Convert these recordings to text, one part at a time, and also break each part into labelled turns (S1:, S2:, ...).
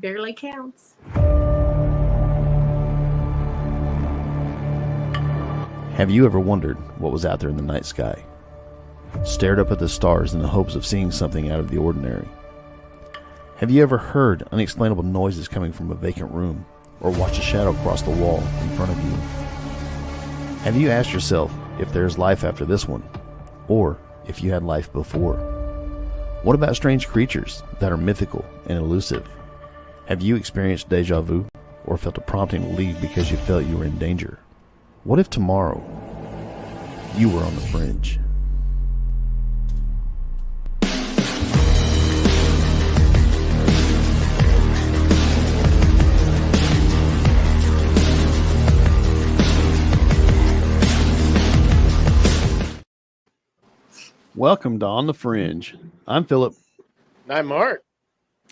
S1: Barely counts.
S2: Have you ever wondered what was out there in the night sky? Stared up at the stars in the hopes of seeing something out of the ordinary? Have you ever heard unexplainable noises coming from a vacant room, or watched a shadow cross the wall in front of you? Have you asked yourself if there's life after this one, or if you had life before? What about strange creatures that are mythical and elusive? Have you experienced deja vu, or felt a prompting to leave because you felt you were in danger? What if tomorrow you were on the fringe? Welcome to On the Fringe. I'm Philip.
S3: And I'm Mark.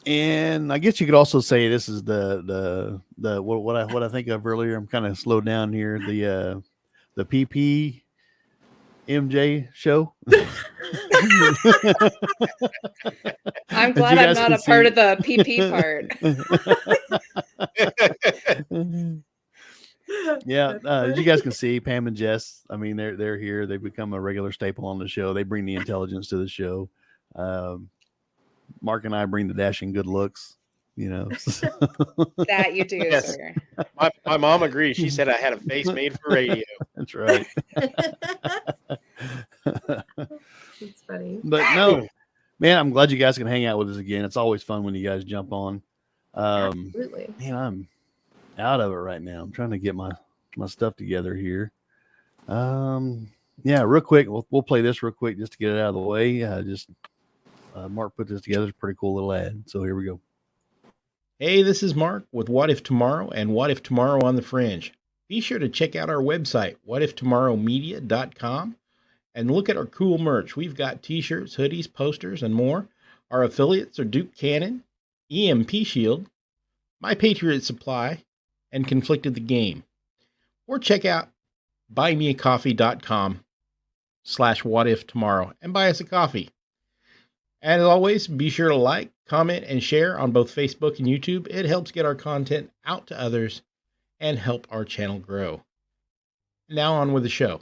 S2: And I guess you could also say this is the what I think of earlier. I'm kind of slowed down here. The PP MJ show.
S4: I'm glad I'm not a part of the PP part.
S2: Yeah, you guys can see Pam and Jess. I mean, they're here. They've become a regular staple on the show. They bring the intelligence to the show. Mark and I bring the dashing good looks. You know,
S4: that you do,
S3: yes.
S4: Sir.
S3: My mom agrees. She said I had a face made for radio.
S2: That's right.
S1: It's funny.
S2: But no, man, I'm glad you guys can hang out with us again. It's always fun when you guys jump on.
S1: Absolutely.
S2: Man, I'm out of it right now. I'm trying to get my stuff together here. Yeah, real quick. We'll play this real quick just to get it out of the way. Mark put this together. It's a pretty cool little ad. So here we go.
S5: Hey, this is Mark with What If Tomorrow and What If Tomorrow on the Fringe. Be sure to check out our website, whatiftomorrowmedia.com, and look at our cool merch. We've got t-shirts, hoodies, posters, and more. Our affiliates are Duke Cannon, EMP Shield, My Patriot Supply, and Conflicted the Game. Or check out buymeacoffee.com/whatiftomorrow and buy us a coffee. As always, be sure to like, comment, and share on both Facebook and YouTube. It helps get our content out to others and help our channel grow. Now on with the show.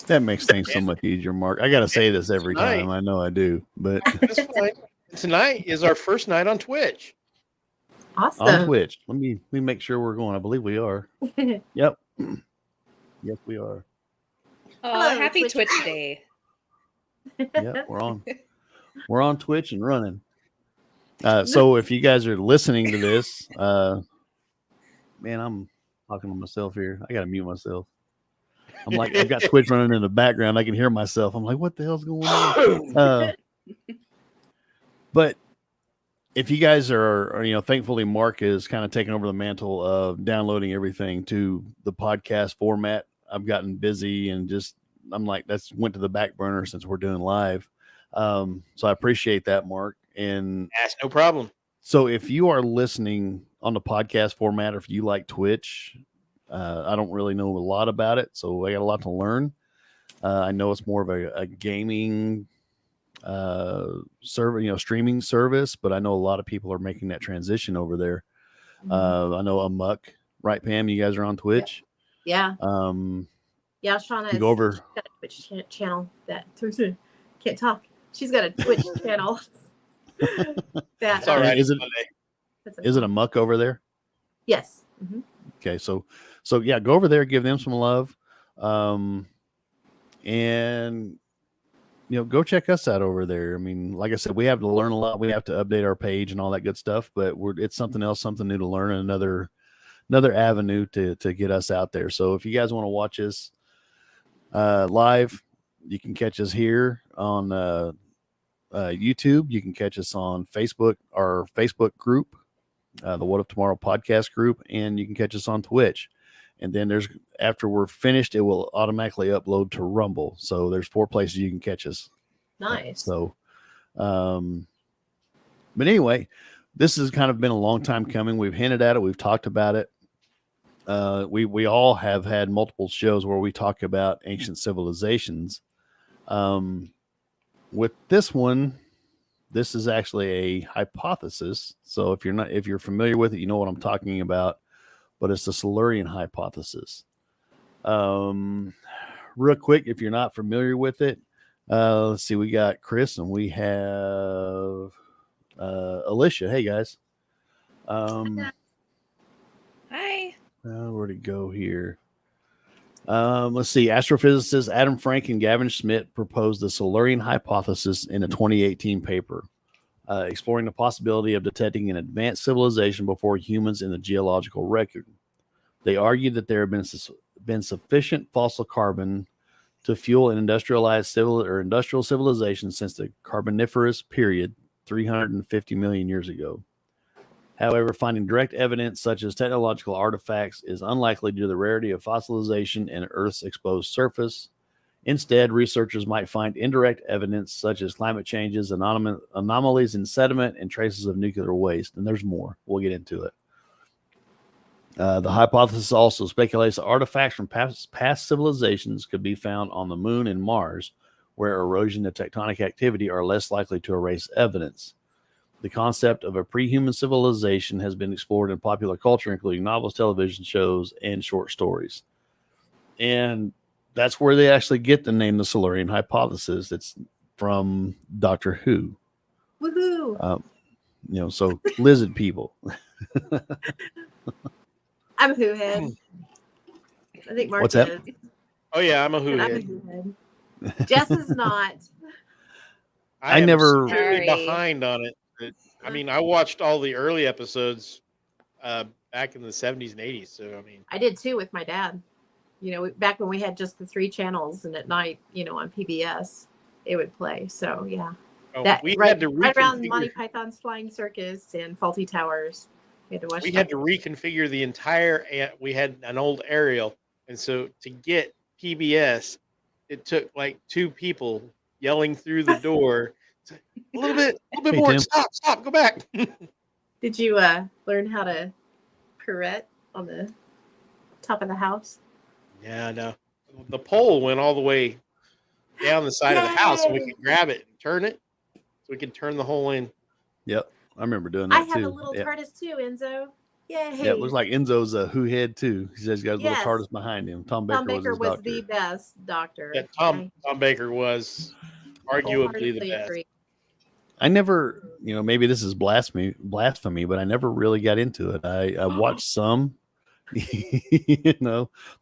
S2: That makes things so much easier, Mark. I got to say this every time. I know I do, but
S3: that's fine. Tonight is our first night on Twitch.
S1: Awesome.
S2: On Twitch. Let me make sure we're going. I believe we are. Yep. Yes, we are.
S4: Oh,
S1: Hello,
S4: happy Twitch
S1: Twitch
S4: Day.
S2: Yep, we're on. We're on Twitch and running. So if you guys are listening to this, man, I'm talking to myself here. I got to mute myself. I'm like, I've got Twitch running in the background. I can hear myself. I'm like, what the hell's going on? But if you guys are, thankfully Mark is kind of taking over the mantle of downloading everything to the podcast format. I've gotten busy and I'm like, that's went to the back burner since we're doing live. So I appreciate that, Mark. And
S3: that's no problem.
S2: So if you are listening on the podcast format, or if you like Twitch, I don't really know a lot about it, so I got a lot to learn. I know it's more of a gaming streaming service, but I know a lot of people are making that transition over there. I know Amok, right, Pam? You guys are on Twitch.
S1: Yeah. Yeah, Shauna
S2: go over.
S1: She's got a Twitch channel that can't talk. She's got a Twitch channel.
S3: That's all right.
S2: Is it a Muck over there?
S1: Yes. Mm-hmm.
S2: Okay, so yeah, go over there, give them some love, and go check us out over there. I mean, like I said, we have to learn a lot. We have to update our page and all that good stuff, but it's something else, something new to learn, and another avenue to get us out there. So if you guys want to watch us live, you can catch us here on YouTube. You can catch us on Facebook, our Facebook group, the What If Tomorrow podcast group, and you can catch us on Twitch. And then after we're finished, it will automatically upload to Rumble. So there's 4 places you can catch us.
S1: Nice.
S2: So, but anyway, this has kind of been a long time coming. We've hinted at it. We've talked about it. We all have had multiple shows where we talk about ancient civilizations. With this one, this is actually a hypothesis. So if you're familiar with it, you know what I'm talking about. But it's the Silurian hypothesis. Real quick, if you're not familiar with it, let's see. We got Chris and we have Alicia. Hey guys.
S4: Hi.
S2: Where'd it go here? Let's see. Astrophysicists Adam Frank and Gavin Schmidt proposed the Silurian hypothesis in a 2018 paper, exploring the possibility of detecting an advanced civilization before humans in the geological record. They argued that there have been sufficient fossil carbon to fuel an industrial civilization since the Carboniferous period 350 million years ago. However, finding direct evidence such as technological artifacts is unlikely due to the rarity of fossilization in Earth's exposed surface. Instead, researchers might find indirect evidence such as climate changes, anomalies in sediment, and traces of nuclear waste. And there's more. We'll get into it. The hypothesis also speculates that artifacts from past civilizations could be found on the Moon and Mars, where erosion and tectonic activity are less likely to erase evidence. The concept of a pre-human civilization has been explored in popular culture, including novels, television shows, and short stories. And that's where they actually get the name the Silurian Hypothesis. It's from Doctor Who.
S1: Woohoo!
S2: So lizard people.
S1: I'm a who head. I think Mark
S2: What's that?
S1: is.
S3: Oh yeah, I'm a who
S1: And I'm a
S3: head.
S1: who head. Jess is not.
S2: I
S3: am
S2: never-
S3: severely
S4: Sorry.
S3: behind on it. I mean, I watched all the early episodes back in the 70s and 80s. So I mean,
S1: I did too with my dad. Back when we had just the 3 channels, and at night, on PBS, it would play. So yeah,
S3: we
S1: right,
S3: had to
S1: right around
S3: reconfigure.
S1: Monty Python's Flying Circus and Faulty Towers. We had to watch.
S3: We had to reconfigure the entire. We had an old aerial, and so to get PBS, it took like 2 people yelling through the door. A little bit
S2: Hey,
S3: more.
S2: Tim.
S3: Stop, go back.
S1: Did you learn how to pirouette on the top of the house?
S3: Yeah, no. The pole went all the way down the side of the house, so we could grab it and turn it, so we could turn the hole in.
S2: Yep, I remember doing
S1: I
S2: that
S1: have
S2: too.
S1: a little
S2: Yeah.
S1: TARDIS too, Enzo. Yay!
S2: Yeah, it looks like Enzo's a who head too. He says he's got a little
S1: Yes.
S2: TARDIS behind him. Tom Baker,
S1: Tom Baker
S2: was his
S1: was
S2: doctor.
S1: the best doctor.
S3: Yeah, Tom Baker was arguably the
S1: Wholeheartedly
S3: best.
S1: agree.
S2: I never, maybe this is blasphemy, but I never really got into it. I watched some.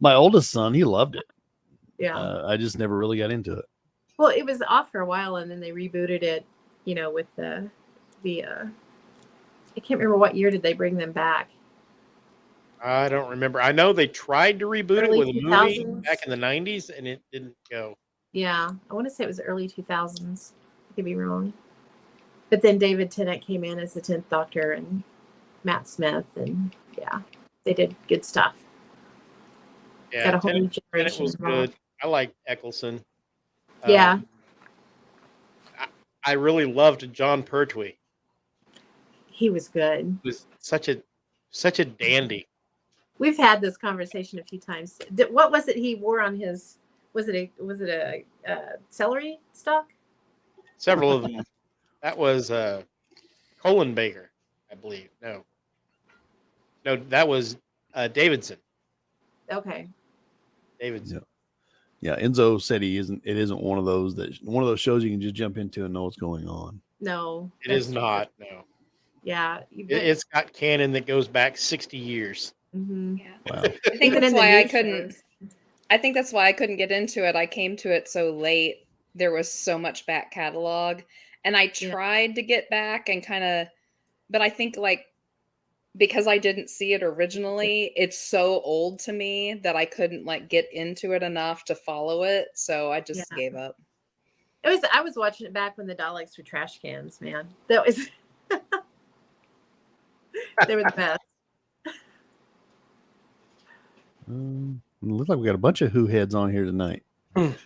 S2: My oldest son, he loved it.
S1: Yeah.
S2: I just never really got into it.
S1: Well, it was off for a while, and then they rebooted it. With the I can't remember what year did they bring them back.
S3: I don't remember. I know they tried to reboot
S1: Early
S3: it with a movie
S1: 2000s.
S3: back in the 90s, and it didn't go.
S1: Yeah, I want to say it was early 2000s. I could be wrong. But then David Tennant came in as the 10th Doctor, and Matt Smith, and yeah, they did good stuff.
S3: Yeah,
S1: Got a whole new
S3: Tennant
S1: generation
S3: was
S1: involved.
S3: good. I liked Eccleston.
S1: Yeah.
S3: I really loved John Pertwee.
S1: He was good.
S3: He was such a dandy.
S1: We've had this conversation a few times. What was it he wore on his? Was it a celery stalk?
S3: Several of them. That was Colin Baker, I believe. No, that was Davidson.
S1: Okay.
S3: Davidson.
S2: Yeah, Enzo said it isn't one of those shows you can just jump into and know what's going on.
S1: No.
S3: It is not. No,
S1: Yeah.
S3: it's got canon that goes back 60 years.
S1: Mm-hmm.
S4: Yeah.
S2: Wow.
S4: I think
S1: Even
S4: that's
S1: in the
S4: why I
S1: new
S4: couldn't.
S1: shows.
S4: I think that's why I couldn't get into it. I came to it so late. There was so much back catalog, and I tried to get back and but I think because I didn't see it originally, it's so old to me that I couldn't get into it enough to follow it. So I just gave up.
S1: I was watching it back when the Daleks were trash cans, man. That was they were the best.
S2: It looks like we got a bunch of who heads on here tonight.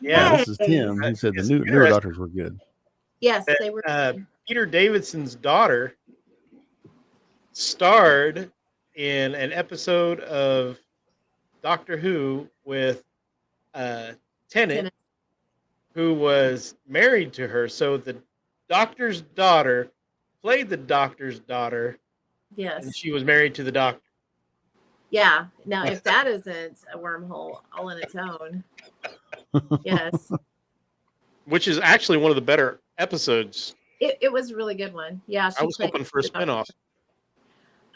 S3: Yeah,
S2: This is Tim. He said the
S3: It's
S2: newer
S3: interesting.
S2: doctors were good.
S1: Yes, they were.
S3: Peter Davidson's daughter starred in an episode of Doctor Who with Tennant,
S1: Tennant.
S3: who was married to her. So the doctor's daughter played the doctor's daughter,
S1: Yes.
S3: and she was married to the doctor.
S1: Yeah. Now, if that isn't a wormhole all in its own, yes,
S3: Which is actually one of the better episodes.
S1: it was a really good one. Yeah,
S3: I was
S1: played
S3: hoping for a
S1: the doctor.
S3: spinoff.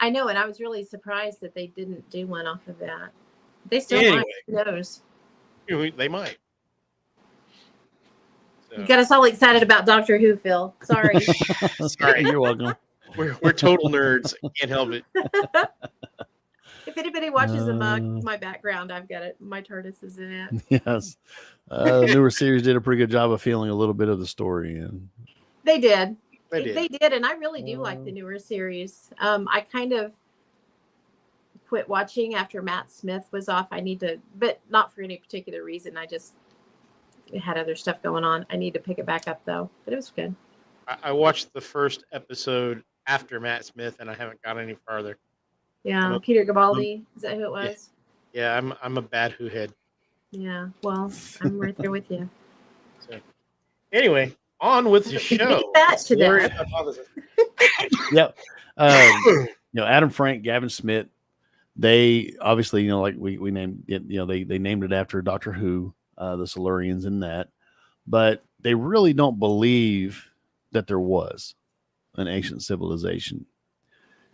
S1: I know, and I was really surprised that they didn't do one off of that. They still
S3: Anyway.
S1: might. Who knows?
S3: They might. So,
S1: You got us all excited about Doctor Who, Phil. Sorry.
S3: Sorry.
S2: You're welcome.
S3: we're total nerds. Can't help it.
S1: If anybody watches my background, I've got it. My TARDIS is in it.
S2: Yes. The newer series did a pretty good job of feeling a little bit of the story in.
S1: They did.
S3: They did.
S1: And I really do like the newer series. I kind of quit watching after Matt Smith was off. I need to, but not for any particular reason. I just had other stuff going on. I need to pick it back up though, but it was good.
S3: I watched the first episode after Matt Smith, and I haven't got any farther.
S1: Yeah, Peter Gabaldi. Is that who it was?
S3: Yeah, I'm a bad Who head.
S1: Yeah. Well, I'm right there with you.
S3: So, anyway, on with the show.
S1: Beat that to
S3: Silurian
S1: death.
S3: Hypothesis.
S2: Yep. Adam Frank, Gavin Smith, they obviously, like we named it, they named it after Doctor Who, the Silurians in that, but they really don't believe that there was an ancient civilization.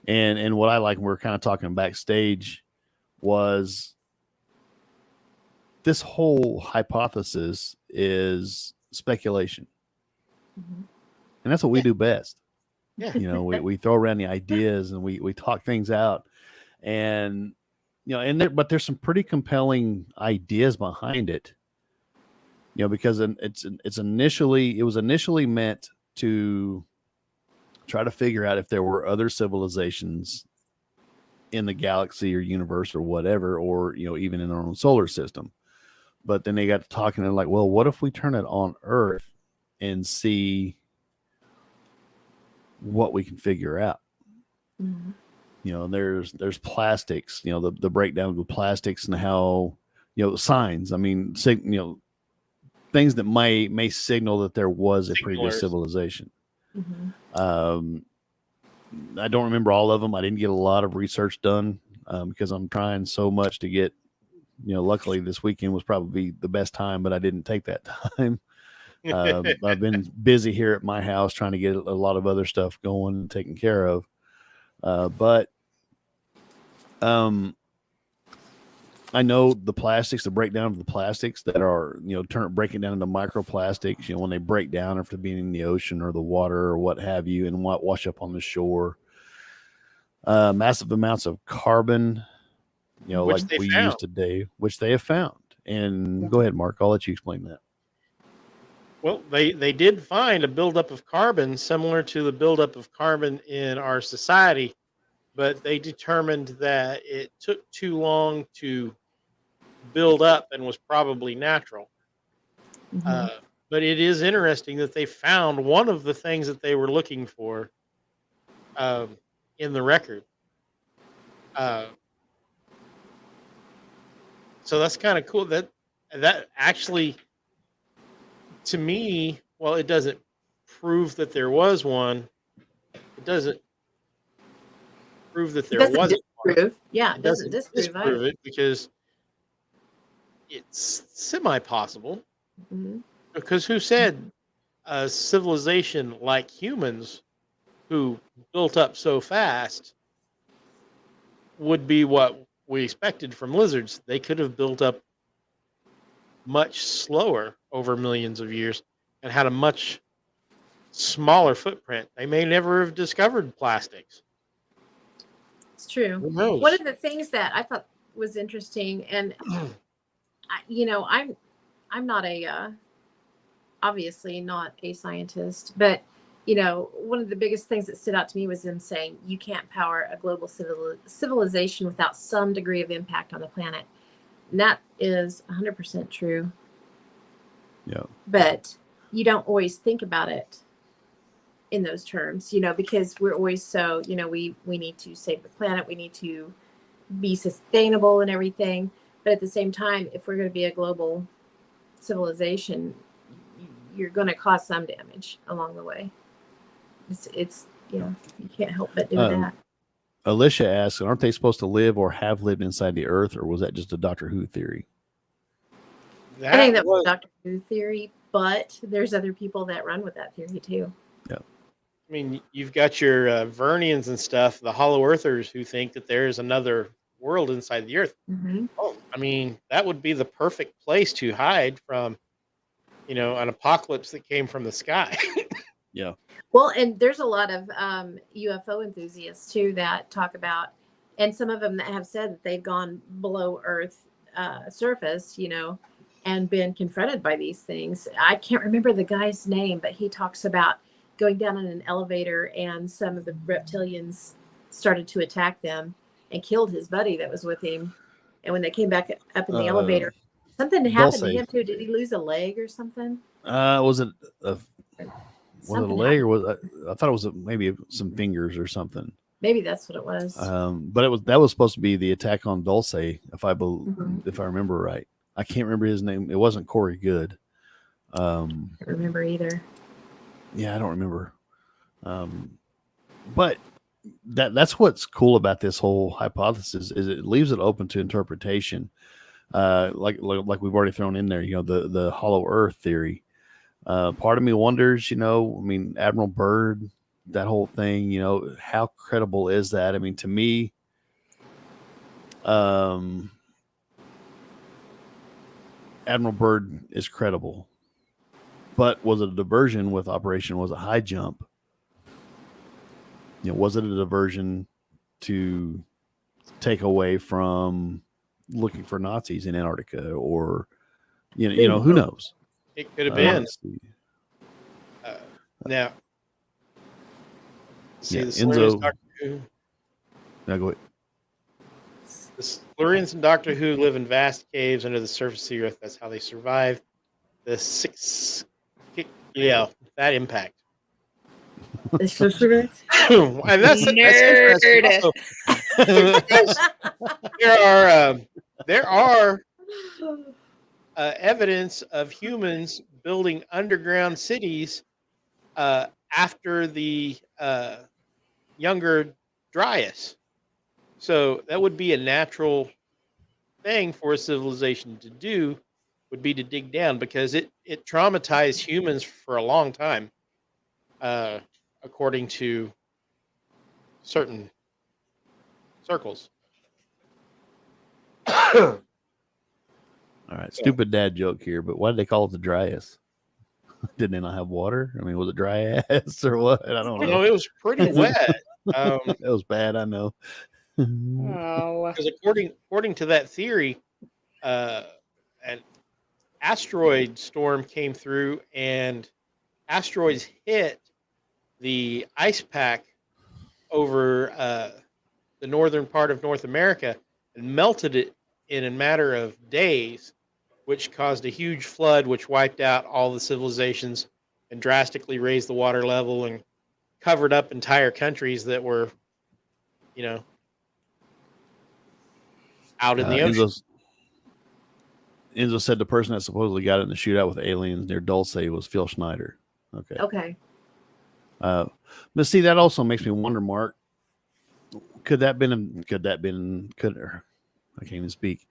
S2: And what I like, and we're kind of talking backstage, was this whole hypothesis is speculation.
S1: Mhm.
S2: And that's what we do best.
S3: Yeah.
S2: We throw around the ideas and we talk things out, and but there's some pretty compelling ideas behind it. Because it was initially meant to try to figure out if there were other civilizations in the galaxy or universe or whatever, or even in our own solar system. But then they got to talking and like, well, what if we turn it on Earth and see what we can figure out?
S1: Mhm.
S2: There's plastics, the breakdown of the plastics and how, signs. I mean, things that may signal that there was a previous civilization.
S1: Mhm.
S2: I don't remember all of them. I didn't get a lot of research done because I'm trying so much to get, luckily this weekend was probably the best time, but I didn't take that time. I've been busy here at my house trying to get a lot of other stuff going and taken care of. But I know the plastics, the breakdown of the plastics that are, breaking down into microplastics, when they break down after being in the ocean or the water or what have you, and wash up on the shore. Massive amounts of carbon,
S3: Which
S2: like
S3: they
S2: we
S3: found.
S2: use today, which they have found. And go ahead, Mark, I'll let you explain that.
S3: Well, they did find a buildup of carbon similar to the buildup of carbon in our society, but they determined that it took too long to build up and was probably natural.
S1: Mhm.
S3: But it is interesting that they found one of the things that they were looking for in the record. So that's kind of cool. That actually, to me, well, it doesn't prove that there was one. It doesn't prove that
S1: It
S3: there
S1: doesn't
S3: wasn't one.
S1: disprove. Yeah,
S3: It
S1: it doesn't
S3: doesn't
S1: disprove
S3: disprove
S1: either.
S3: it because it's semi-possible.
S1: Mhm.
S3: Because who said a civilization like humans who built up so fast would be what we expected from lizards? They could have built up much slower over millions of years and had a much smaller footprint. They may never have discovered plastics.
S1: It's true.
S3: Who knows?
S1: One of the things that I thought was interesting, and I'm not obviously not a scientist, but one of the biggest things that stood out to me was them saying you can't power a global civilization without some degree of impact on the planet. And that is 100% true.
S2: Yeah.
S1: But you don't always think about it in those terms, because we're always so, we need to save the planet. We need to be sustainable and everything. But at the same time, if we're going to be a global civilization, you're going to cause some damage along the way. It's you can't help but do
S2: Um,
S1: that.
S2: Alicia asks, aren't they supposed to live or have lived inside the Earth, or was that just a Doctor Who theory?
S1: I think that was Doctor Who theory, but there's other people that run with that theory too.
S2: Yeah.
S3: I mean, you've got your Vernians and stuff, the Hollow Earthers, who think that there is another world inside the Earth.
S1: Mm-hmm.
S3: Oh, I mean, that would be the perfect place to hide from, an apocalypse that came from the sky.
S2: Yeah.
S1: Well, and there's a lot of UFO enthusiasts too that talk about, and some of them that have said that they've gone below Earth surface, and been confronted by these things. I can't remember the guy's name, but he talks about going down in an elevator and some of the reptilians started to attack them and killed his buddy that was with him. And when they came back up in the elevator, something happened to him too. Did he lose a leg or something?
S2: Was it a leg, or was I thought it was maybe some fingers or something.
S1: Maybe that's what it was.
S2: But that was supposed to be the attack on Dulce, if I remember right. I can't remember his name. It wasn't Corey Good.
S1: I don't remember either.
S2: Yeah, I don't remember. But that's what's cool about this whole hypothesis is it leaves it open to interpretation. Like we've already thrown in there, the hollow earth theory. Part of me wonders, Admiral Byrd, that whole thing, how credible is that? I mean, to me, Admiral Byrd is credible, but was it a diversion with Operation Was a High Jump? Was it a diversion to take away from looking for Nazis in Antarctica, or who knows?
S3: It could have been. Now, see, the Silurians and Doctor Who.
S2: Now go ahead.
S3: The Silurians and Doctor Who live in vast caves under the surface of the Earth. That's how they survive the that impact.
S1: The Silurians?
S3: And that's interesting. Also, there are evidence of humans building underground cities after the younger Dryas. So that would be a natural thing for a civilization to do, would be to dig down, because it traumatized humans for a long time, according to certain circles.
S2: All right, stupid dad joke here, but why did they call it the Dryas? Did they not have water? I mean, was it dry ass or what? I don't know.
S3: No, it was pretty wet.
S2: It was bad, I know.
S4: Oh,
S3: Because according to that theory, an asteroid storm came through, and asteroids hit the ice pack over the northern part of North America and melted it in a matter of days, which caused a huge flood, which wiped out all the civilizations and drastically raised the water level and covered up entire countries that were, out in the ocean.
S2: Enzo said the person that supposedly got it in the shootout with aliens near Dulce was Phil Schneider. Okay. But see, that also makes me wonder, Mark. Could that been? I can't even speak.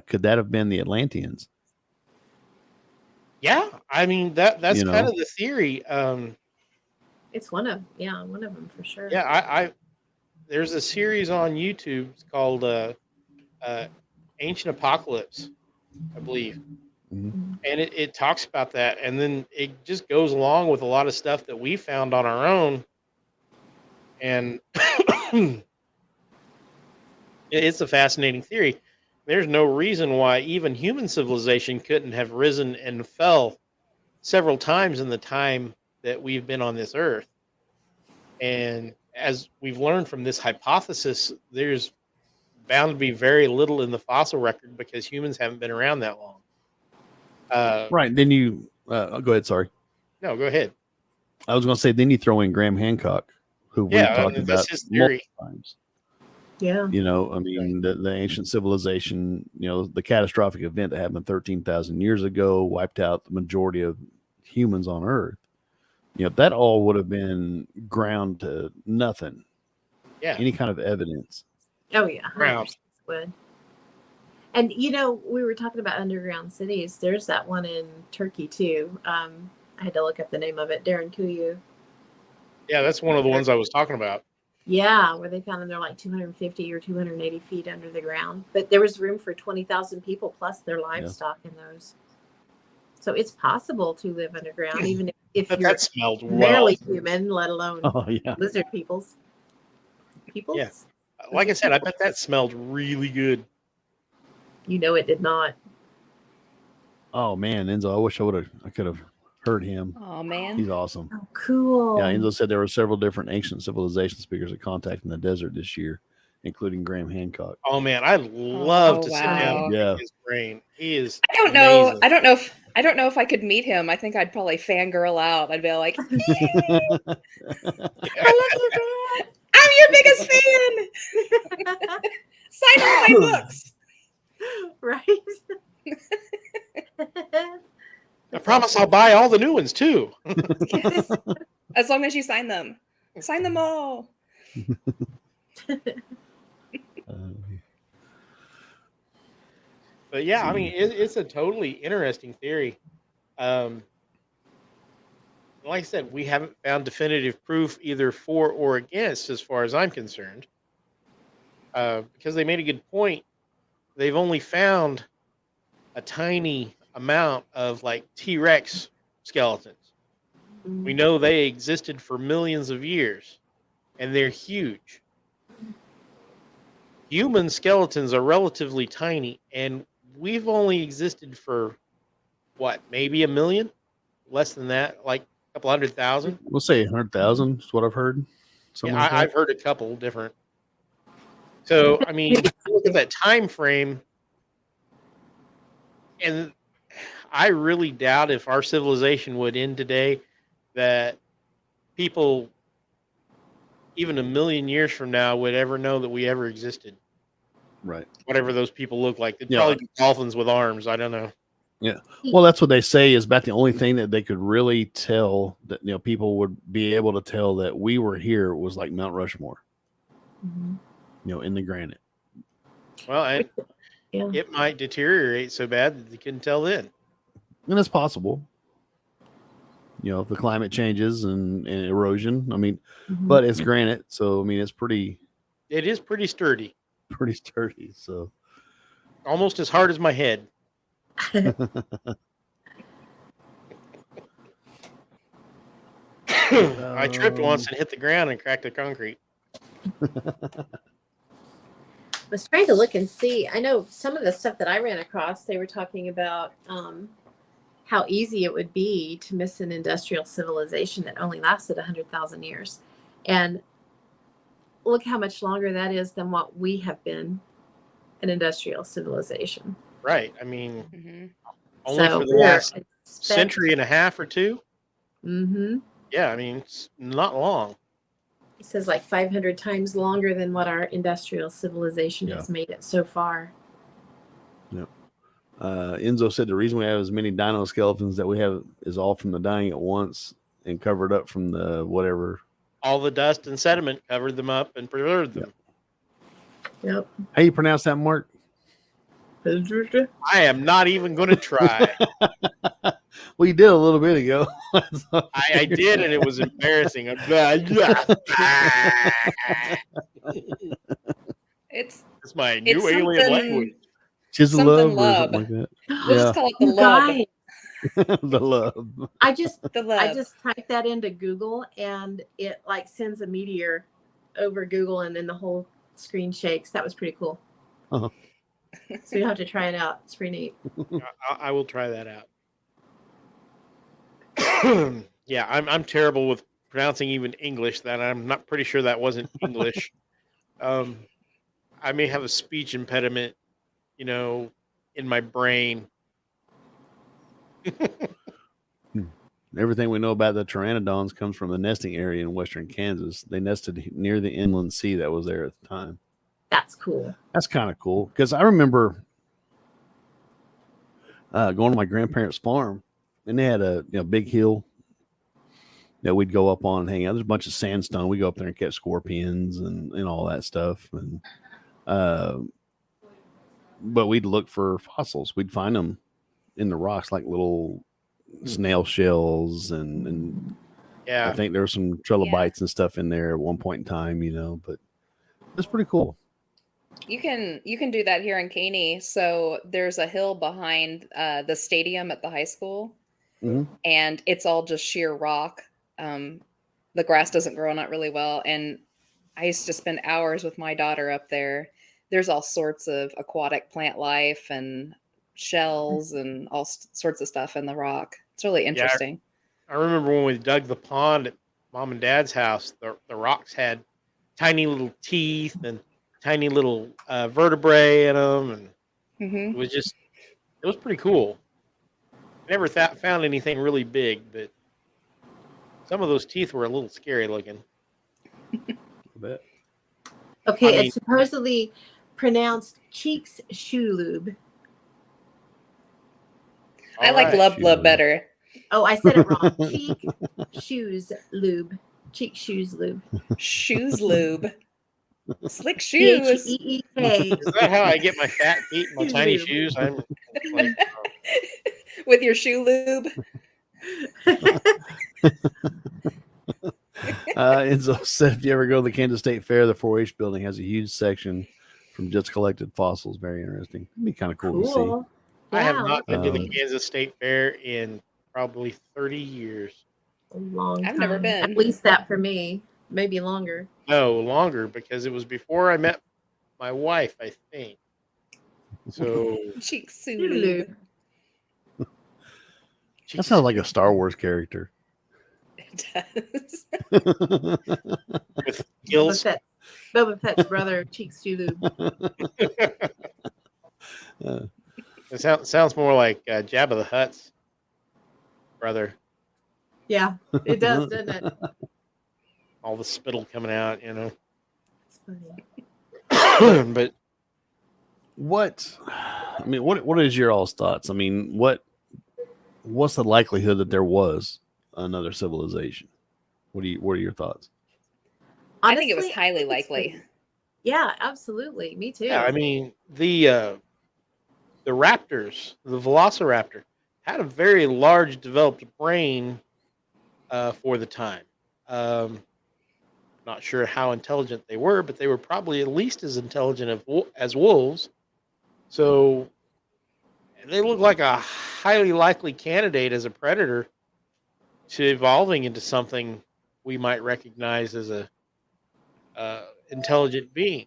S2: Could that have been the Atlanteans?
S3: Yeah, I mean that's kind of the theory.
S1: It's one of them for sure.
S3: Yeah, I there's a series on YouTube called Ancient Apocalypse, I believe.
S2: Mm-hmm.
S3: And it talks about that, and then it just goes along with a lot of stuff that we found on our own, and it's a fascinating theory. There's no reason why even human civilization couldn't have risen and fell several times in the time that we've been on this earth. And as we've learned from this hypothesis, there's bound to be very little in the fossil record because humans haven't been around that long.
S2: Right. Then you go ahead. Sorry.
S3: No, go ahead.
S2: I was going to say, then you throw in Graham Hancock, who we've talked about
S3: his theory.
S2: multiple times.
S1: Yeah.
S2: I mean, the ancient civilization, the catastrophic event that happened 13,000 years ago wiped out the majority of humans on Earth. That all would have been ground to nothing.
S3: Yeah.
S2: Any kind of evidence.
S1: Oh yeah,
S3: Wow.
S1: 100% would. And we were talking about underground cities. There's that one in Turkey too. I had to look up the name of it. Darren Kuyu.
S3: Yeah, that's one of the ones I was talking about.
S1: Yeah, where they found them. They're like 250 or 280 feet under the ground, but there was room for 20,000 people plus their livestock in those. So it's possible to live underground, even if
S3: But
S1: you're
S3: that smelled
S1: barely human, let alone
S2: Oh yeah.
S1: lizard peoples.
S3: Yeah. Like I said, I bet that smelled really good.
S1: It did not.
S2: Oh man, Enzo, I could have heard him.
S4: Oh man.
S2: He's awesome.
S1: Oh, cool.
S2: Yeah, Enzo said there were several different ancient civilization speakers at contact in the desert this year, including Graham Hancock.
S3: Oh man, I'd love
S4: Oh,
S3: to sit down
S4: wow.
S3: and
S2: Yeah.
S3: pick his brain. He is
S4: I don't know.
S3: amazing.
S4: I don't know if I could meet him. I think I'd probably fangirl out. I'd be like,
S1: I love you, Dad.
S4: I'm your biggest fan. Sign all my books.
S1: Right.
S3: I promise I'll buy all the new ones too.
S4: Yes. As long as you sign them. Sign them all.
S3: But yeah, I mean, it's a totally interesting theory. Like I said, we haven't found definitive proof either for or against, as far as I'm concerned. Because they made a good point. They've only found a tiny amount of like T-Rex skeletons. We know they existed for millions of years, and they're huge. Human skeletons are relatively tiny, and we've only existed for what, maybe a million? Less than that, like a couple 100,000.
S2: We'll say 100,000 is what I've heard. Something
S3: Yeah,
S2: like that.
S3: I've heard a couple different. So I mean, look at that time frame, and I really doubt if our civilization would end today that people, even a million years from now, would ever know that we ever existed.
S2: Right.
S3: Whatever those people look like. They'd
S2: Yeah.
S3: probably be dolphins with arms. I don't know.
S2: Yeah. Well, that's what they say is about the only thing that they could really tell that people would be able to tell that we were here was like Mount Rushmore. In the granite.
S3: Well, and
S1: Yeah.
S3: it might deteriorate so bad that they couldn't tell then.
S2: And it's possible. If the climate changes and erosion. I mean, but it's granite, so I mean it's pretty
S3: It is pretty sturdy.
S2: sturdy. So
S3: Almost as hard as my head. I tripped once and hit the ground and cracked the concrete.
S1: I was trying to look and see. I know some of the stuff that I ran across, they were talking about how easy it would be to miss an industrial civilization that only lasted 100,000 years. And look how much longer that is than what we have been an industrial civilization.
S3: Right. I mean,
S4: Mm-hmm.
S3: only
S1: So
S3: for the
S1: we're
S3: last century and a half or two.
S1: Mm-hmm.
S3: Yeah, I mean, it's not long.
S1: It says like 500 times longer than what our industrial civilization has made it so far.
S2: Yep. Enzo said the reason we have as many dino skeletons that we have is all from the dying at once and covered up from the whatever.
S3: All the dust and sediment covered them up and preserved them.
S1: Yep.
S2: How you pronounce that, Mark?
S3: I am not even going to try.
S2: Well, you did a little bit ago.
S3: I did, and it was embarrassing.
S4: It's
S3: my new alien
S4: something-
S3: language.
S2: Chisel
S4: Something
S2: love or
S4: love.
S2: something like
S4: we'll just call it the
S1: You
S4: love.
S1: guys,
S2: that. The love.
S1: I just
S4: The love.
S1: I just typed that into Google and it like sends a meteor over Google and then the whole screen shakes. That was pretty cool.
S2: Uh-huh.
S1: So you have to try it out. It's pretty neat.
S3: I will try that out. Yeah, I'm terrible with pronouncing even English. That I'm not pretty sure that wasn't English. I may have a speech impediment, in my brain.
S2: Everything we know about the pteranodons comes from the nesting area in western Kansas. They nested near the inland sea that was there at the time.
S1: That's cool.
S2: That's kind of cool because I remember going to my grandparents' farm, and they had a big hill, that we'd go up on and hang out. There's a bunch of sandstone. We go up there and catch scorpions and all that stuff. And but we'd look for fossils. We'd find them in the rocks, like little snail shells, and
S3: Yeah.
S2: I think there were some trilobites and stuff in there at one point in time, but it's pretty cool.
S4: You can do that here in Caney. So there's a hill behind the stadium at the high school, and it's all just sheer rock. The grass doesn't grow on it really well, and I used to spend hours with my daughter up there. There's all sorts of aquatic plant life and shells and all sorts of stuff in the rock. It's really interesting.
S3: I remember when we dug the pond at Mom and Dad's house, the rocks had tiny little teeth and tiny little vertebrae in them, and it was pretty cool. Never found anything really big, but some of those teeth were a little scary looking.
S2: I bet.
S1: Okay, it's supposedly pronounced cheeks shoe lube.
S4: I like lub lub better.
S1: Oh, I said it wrong. Cheek shoes lube. Cheek shoes lube.
S4: Shoes lube. Slick shoes.
S1: Cheek.
S3: Is that how I get my fat feet and my tiny shoes? I'm like,
S4: with your shoe lube.
S2: Enzo said, if you ever go to the Kansas State Fair, the 4-H building has a huge section from just collected fossils. Very interesting. It'd be kind of cool to see.
S3: I have not been to the Kansas State Fair in probably 30 years.
S1: A long time.
S4: I've never been.
S1: At least that for me. Maybe longer.
S3: No, longer, because it was before I met my wife, I think. So
S4: Cheek lube.
S2: That sounds like a Star Wars character.
S4: It does.
S3: with gills.
S1: Boba Fett's brother, Cheeks Lube.
S3: It sounds more like Jabba the Hutt's brother.
S1: Yeah, it does, doesn't it?
S3: All the spittle coming out,
S1: It's funny.
S3: But
S2: what is your all's thoughts? I mean, what's the likelihood that there was another civilization? What are your thoughts?
S4: Honestly, I think it was highly likely.
S1: Yeah, absolutely. Me too.
S3: Yeah, I mean, the raptors, the velociraptor, had a very large developed brain for the time. Not sure how intelligent they were, but they were probably at least as intelligent as wolves. So they look like a highly likely candidate as a predator to evolving into something we might recognize as a intelligent being.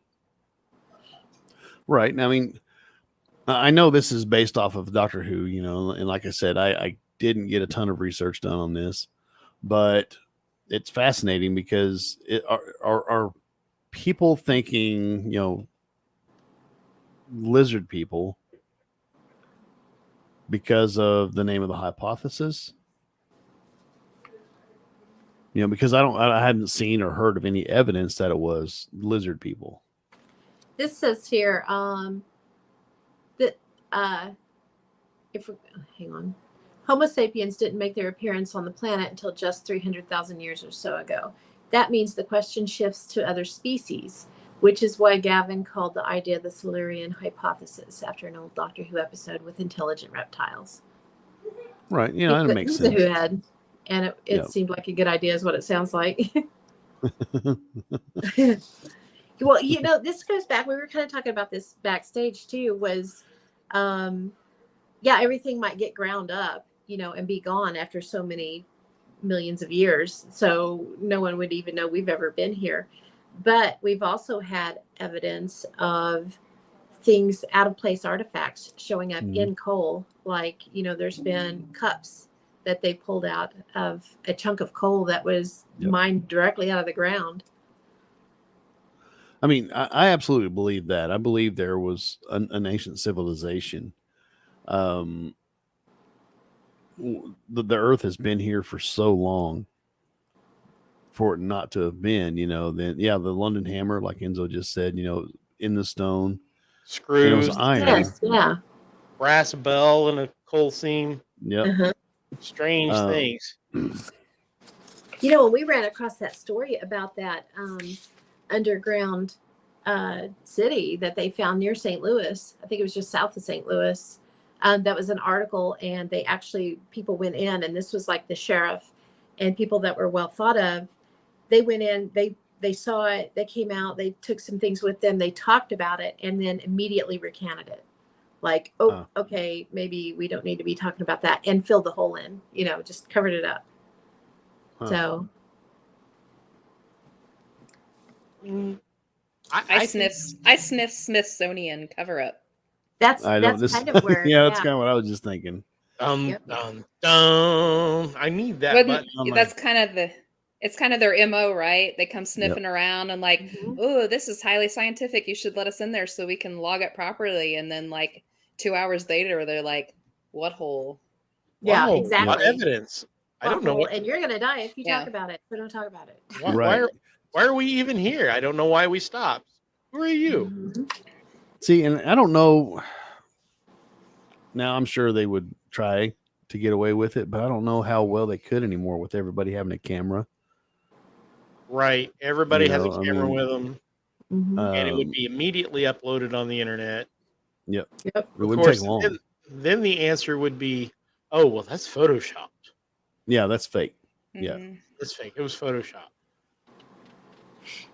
S2: Right. I mean, I know this is based off of Doctor Who, and like I said, I didn't get a ton of research done on this, but it's fascinating because are people thinking, lizard people because of the name of the hypothesis? Because I haven't seen or heard of any evidence that it was lizard people.
S1: This says here that hang on, Homo sapiens didn't make their appearance on the planet until just 300,000 years or so ago. That means the question shifts to other species, which is why Gavin called the idea the Silurian Hypothesis after an old Doctor Who episode with intelligent reptiles.
S2: Right. That makes sense.
S1: He's a Who head, and it seemed like a good idea is what it sounds like. Well, this goes back. We were kind of talking about this backstage too, was, everything might get ground up, and be gone after so many millions of years. So no one would even know we've ever been here. But we've also had evidence of things, out of place artifacts showing up in coal. Like, there's been cups that they pulled out of a chunk of coal that was mined directly out of the ground.
S2: I mean, I absolutely believe that. I believe there was an ancient civilization. The Earth has been here for so long for it not to have been, then the London hammer, like Enzo just said, in the stone.
S3: Screws.
S2: And it was iron.
S1: Yes, yeah.
S3: Brass bell and a coal seam.
S2: Yep.
S1: Uh-huh.
S3: Strange things.
S1: You know, when we ran across that story about that underground city that they found near St. Louis, I think it was just south of St. Louis. That was an article, and they actually, people went in, and this was like the sheriff and people that were well thought of. They went in, they saw it, they came out, they took some things with them, they talked about it, and then immediately recanted it. Like, okay, maybe we don't need to be talking about that, and filled the hole in, you know, just covered it up. So
S4: I sniff Smithsonian cover up.
S1: that's
S2: I
S1: kind of where
S2: yeah, that's kind of what I was just thinking.
S1: Yep.
S3: I need that button.
S4: That's kind of it's kind of their MO, right? They come sniffing around and like, oh, this is highly scientific. You should let us in there so we can log it properly. And then like 2 hours later, they're like, what hole?
S1: Yeah,
S3: Wow,
S1: exactly.
S3: what evidence? I don't know.
S1: What, and you're gonna die if you talk about it. So don't talk about it.
S3: Why are we even here? I don't know why we stopped. Who are you?
S1: Mm-hmm.
S2: See, and I don't know. Now I'm sure they would try to get away with it, but I don't know how well they could anymore with everybody having a camera.
S3: Right. Everybody has a camera with them.
S1: Mm-hmm.
S3: And it would be immediately uploaded on the internet.
S2: Yep.
S1: Yep.
S2: It wouldn't take long.
S3: Then the answer would be, oh, well, that's Photoshopped.
S2: Yeah, that's fake.
S4: Mm-hmm.
S2: Yeah.
S3: That's fake. It was Photoshopped.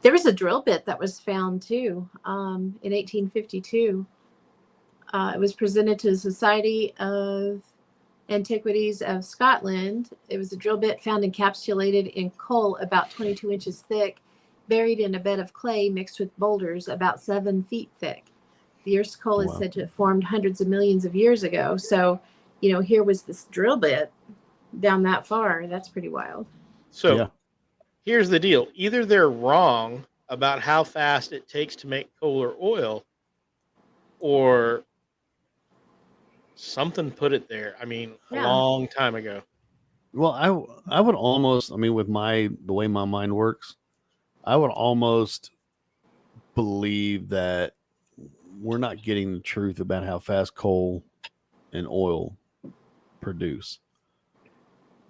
S1: There was a drill bit that was found too in 1852. It was presented to the Society of Antiquities of Scotland. It was a drill bit found encapsulated in coal about 22 inches thick, buried in a bed of clay mixed with boulders about 7 feet thick. The Earth's coal is said to have formed hundreds of millions of years ago. So, you know, here was this drill bit down that far. That's pretty wild.
S3: So here's the deal. Either they're wrong about how fast it takes to make coal or oil, or something put it there. I mean, a long time ago.
S2: Well, I would almost, I mean, with the way my mind works, I would almost believe that we're not getting the truth about how fast coal and oil produce,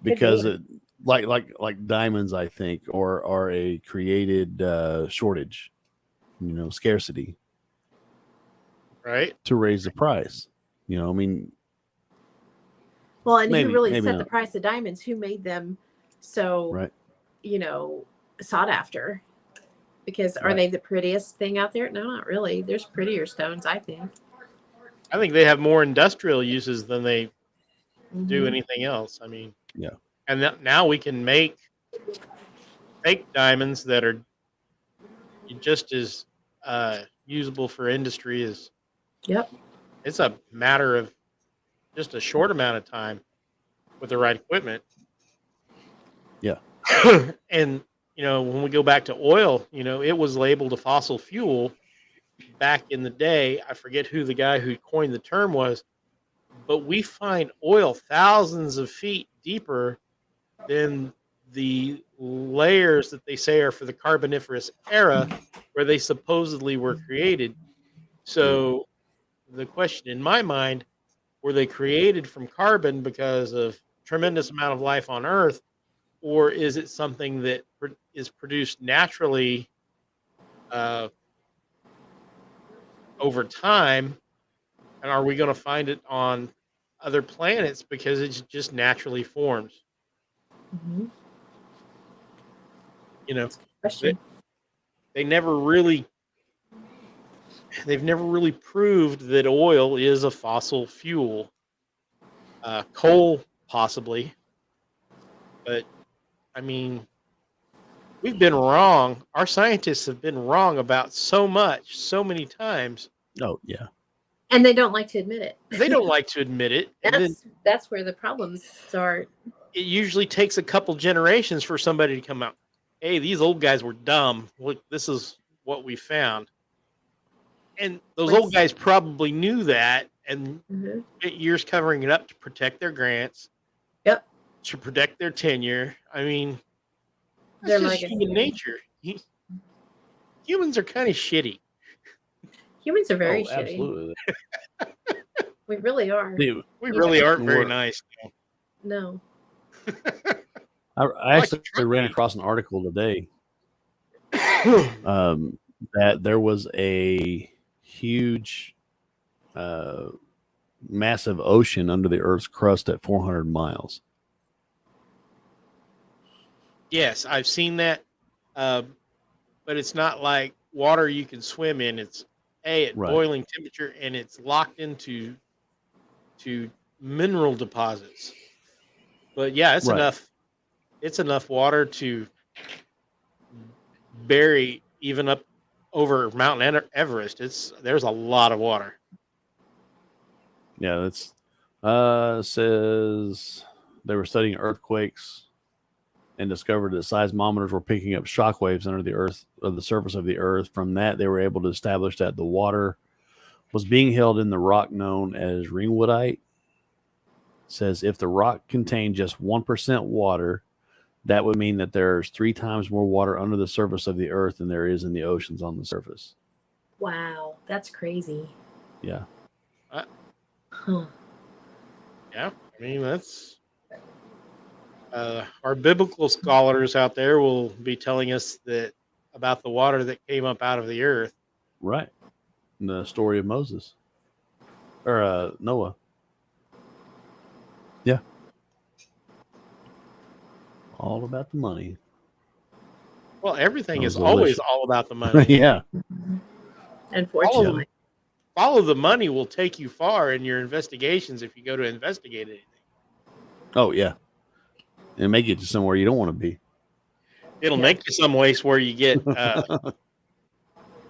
S2: because it like diamonds, I think, are a created shortage, you know, scarcity,
S3: right,
S2: to raise the price. You know, I mean,
S1: well, and who really set the price of diamonds? Who made them so, you know, sought after? Because are they the prettiest thing out there? No, not really. There's prettier stones, I think.
S3: I think they have more industrial uses than they do anything else. I mean, and now we can make fake diamonds that are just as usable for industry as. It's a matter of just a short amount of time with the right equipment. And, you know, when we go back to oil, you know, it was labeled a fossil fuel back in the day. I forget who the guy who coined the term was, but we find oil thousands of feet deeper than the layers that they say are for the Carboniferous era where they supposedly were created. So the question in my mind, were they created from carbon because of tremendous amount of life on Earth, or is it something that is produced naturally over time? And are we going to find it on other planets because it just naturally forms? You know, they've never really proved that oil is a fossil fuel. Coal, possibly. But, I mean, we've been wrong. Our scientists have been wrong about so much, so many times.
S2: Oh, yeah.
S1: And they don't like to admit it.
S3: They don't like to admit it.
S1: That's where the problems start.
S3: It usually takes a couple generations for somebody to come out. Hey, these old guys were dumb. Look, this is what we found. And those old guys probably knew that and spent years covering it up to protect their grants. To protect their tenure. I mean, that's just human nature. Humans are kind of shitty.
S1: Humans are very shitty.
S2: Absolutely.
S1: We really are.
S3: We really aren't very nice.
S1: No.
S2: I
S3: like the
S2: actually ran
S3: truck
S2: across an article today
S3: meat.
S2: that there was a huge, massive ocean under the Earth's crust at 400 miles.
S3: Yes, I've seen that, but it's not like water you can swim in. It's at
S2: Right.
S3: boiling temperature, and it's locked into mineral deposits. But yeah, it's
S2: Right.
S3: enough. It's enough water to bury even up over Mount Everest. There's a lot of water.
S2: Yeah, that's says they were studying earthquakes and discovered that seismometers were picking up shock waves under the earth of the surface of the earth. From that, they were able to establish that the water was being held in the rock known as ringwoodite. It says if the rock contained just 1% water, that would mean that there's 3 times more water under the surface of the earth than there is in the oceans on the surface.
S1: Wow, that's crazy.
S2: Yeah.
S1: Huh.
S3: Yeah, I mean that's our biblical scholars out there will be telling us that about the water that came up out of the earth.
S2: Right. In the story of Moses or Noah. Yeah. All about the money.
S3: Well, everything
S2: That
S3: is
S2: was
S3: always
S2: delicious.
S3: all about the money.
S2: Yeah.
S1: Unfortunately.
S3: Follow the money will take you far in your investigations if you go to investigate anything.
S2: Oh, yeah. And may get you somewhere you don't want to be.
S3: It'll
S1: Yeah.
S3: make you some ways where you get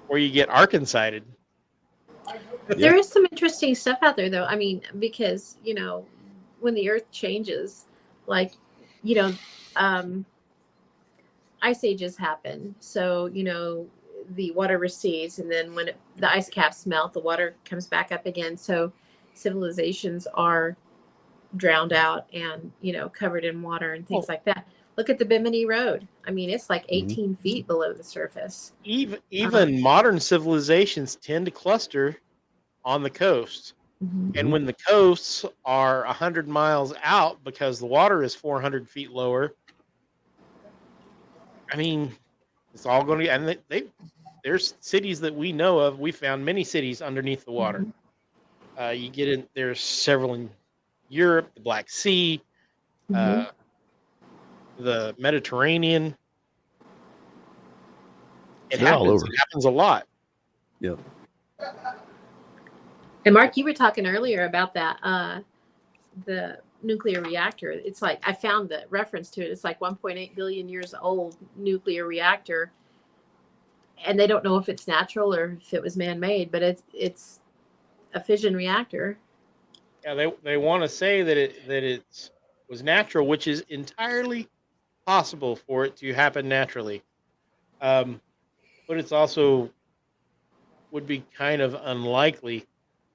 S3: Arkansided.
S1: There is some interesting stuff out there, though. I mean, because, when the earth changes, like, ice ages happen. So, the water recedes, and then when the ice caps melt, the water comes back up again. So civilizations are drowned out and, covered in water and things like that. Look at the Bimini Road. I mean, it's like 18 feet below the surface.
S3: Even modern civilizations tend to cluster on the coast.
S1: Mhm.
S3: And when the coasts are 100 miles out because the water is 400 feet lower, I mean, it's all going to, and there's cities that we know of. We found many cities underneath the water. You get in, there's several in Europe, the Black Sea,
S1: Mhm.
S3: the Mediterranean. It
S2: They're all
S3: happens.
S2: over.
S3: It happens a lot.
S2: Yep.
S1: And Mark, you were talking earlier about that, the nuclear reactor. It's like, I found the reference to it. It's like 1.8 billion years old nuclear reactor. And they don't know if it's natural or if it was man-made, but it's a fission reactor.
S3: Yeah, they want to say that it was natural, which is entirely possible for it to happen naturally. But it's also would be kind of unlikely.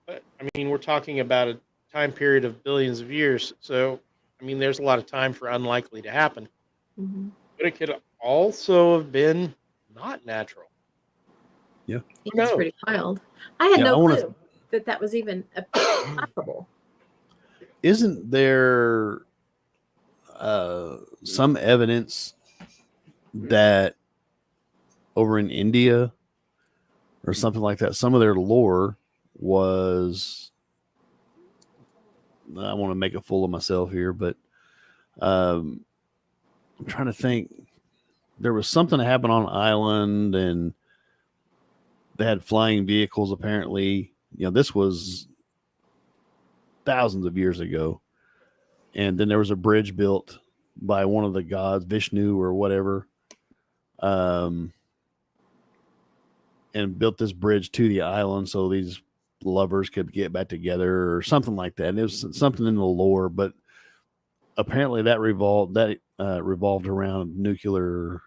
S3: But I mean, we're talking about a time period of billions of years, so I mean, there's a lot of time for unlikely to happen.
S1: Mm-hmm.
S3: But it could also have been not natural.
S2: Yeah.
S1: It's pretty wild. I had
S2: Yeah,
S1: no
S2: I wanna-
S1: clue that was even possible.
S2: Isn't there some evidence that over in India or something like that, some of their lore was, I want to make a fool of myself here, but I'm trying to think. There was something that happened on an island and they had flying vehicles apparently. This was thousands of years ago. And then there was a bridge built by one of the gods, Vishnu or whatever, and built this bridge to the island so these lovers could get back together or something like that. And it was something in the lore, but apparently that revolved around a nuclear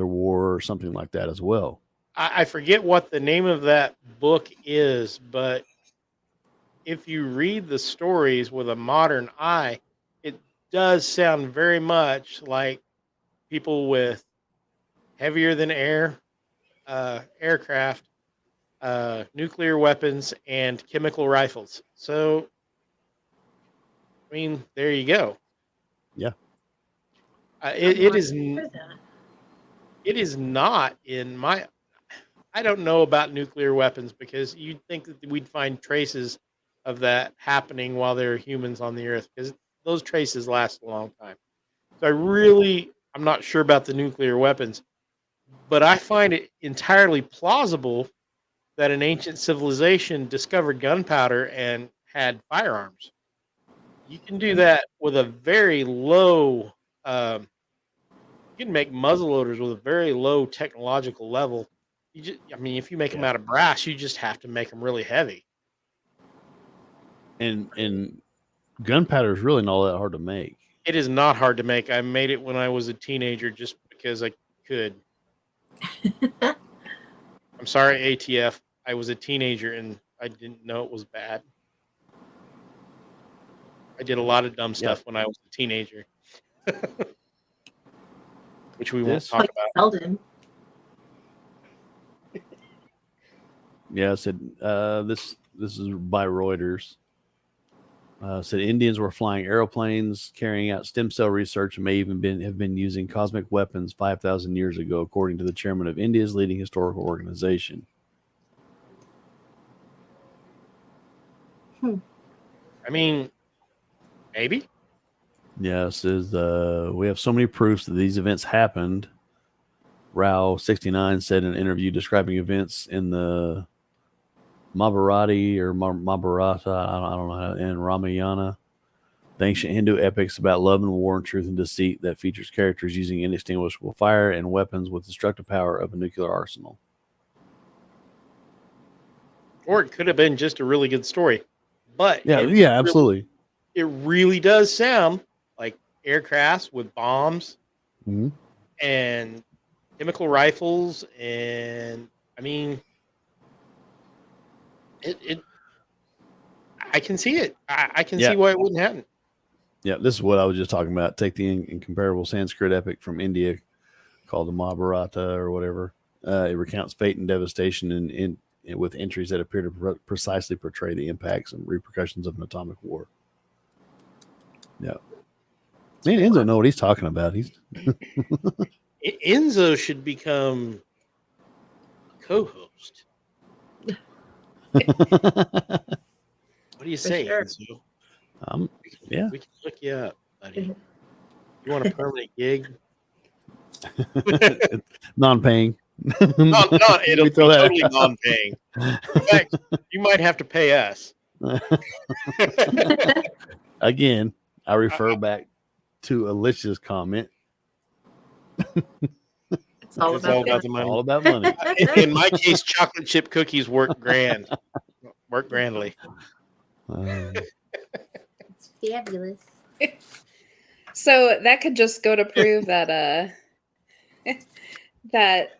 S2: war or something like that as well.
S3: I forget what the name of that book is, but if you read the stories with a modern eye, it does sound very much like people with heavier than air aircraft, nuclear weapons, and chemical rifles. So, I mean, there you go. It is.
S1: For that.
S3: It is not in my. I don't know about nuclear weapons because you'd think that we'd find traces of that happening while there are humans on the Earth because those traces last a long time. So I'm not sure about the nuclear weapons, but I find it entirely plausible that an ancient civilization discovered gunpowder and had firearms. You can do that with a very low. You can make muzzleloaders with a very low technological level. If you make them out of brass, you just have to make them really heavy.
S2: And gunpowder is really not that hard to make.
S3: It is not hard to make. I made it when I was a teenager just because I could. I'm sorry, ATF. I was a teenager and I didn't know it was bad. I did a lot of dumb stuff when I was a teenager, which we won't talk about.
S1: Seldom.
S2: Yeah, I said this is by Reuters. Said Indians were flying airplanes, carrying out stem cell research, and may even have been using cosmic weapons 5,000 years ago, according to the chairman of India's leading historical organization.
S3: I mean, maybe.
S2: Yeah, it says we have so many proofs that these events happened. Rao 69 said in an interview describing events in the Mahabharata or Mahabharata, I don't know, and Ramayana, the ancient Hindu epics about love and war and truth and deceit that features characters using inextinguishable fire and weapons with destructive power of a nuclear arsenal.
S3: Or it could have been just a really good story. But
S2: absolutely.
S3: It really does sound like aircrafts with bombs and chemical rifles, and I can see it. I can see why it wouldn't happen.
S2: Yeah, this is what I was just talking about. Take the incomparable Sanskrit epic from India called the Mahabharata or whatever. It recounts fate and devastation and with entries that appear to precisely portray the impacts and repercussions of an atomic war. Yeah. Man, Enzo know what he's talking about.
S3: Enzo should become a co-host. What do you say, Enzo?
S2: Yeah.
S3: We can look you up, buddy. You want a permanent gig?
S2: Non-paying.
S3: It'll be totally non-paying. In fact, you might have to pay us.
S2: Again, I refer back to Alicia's comment.
S1: It's all about
S3: the money.
S2: All about money.
S3: In my case, chocolate chip cookies work grandly.
S1: It's fabulous.
S4: So that could just go to prove that that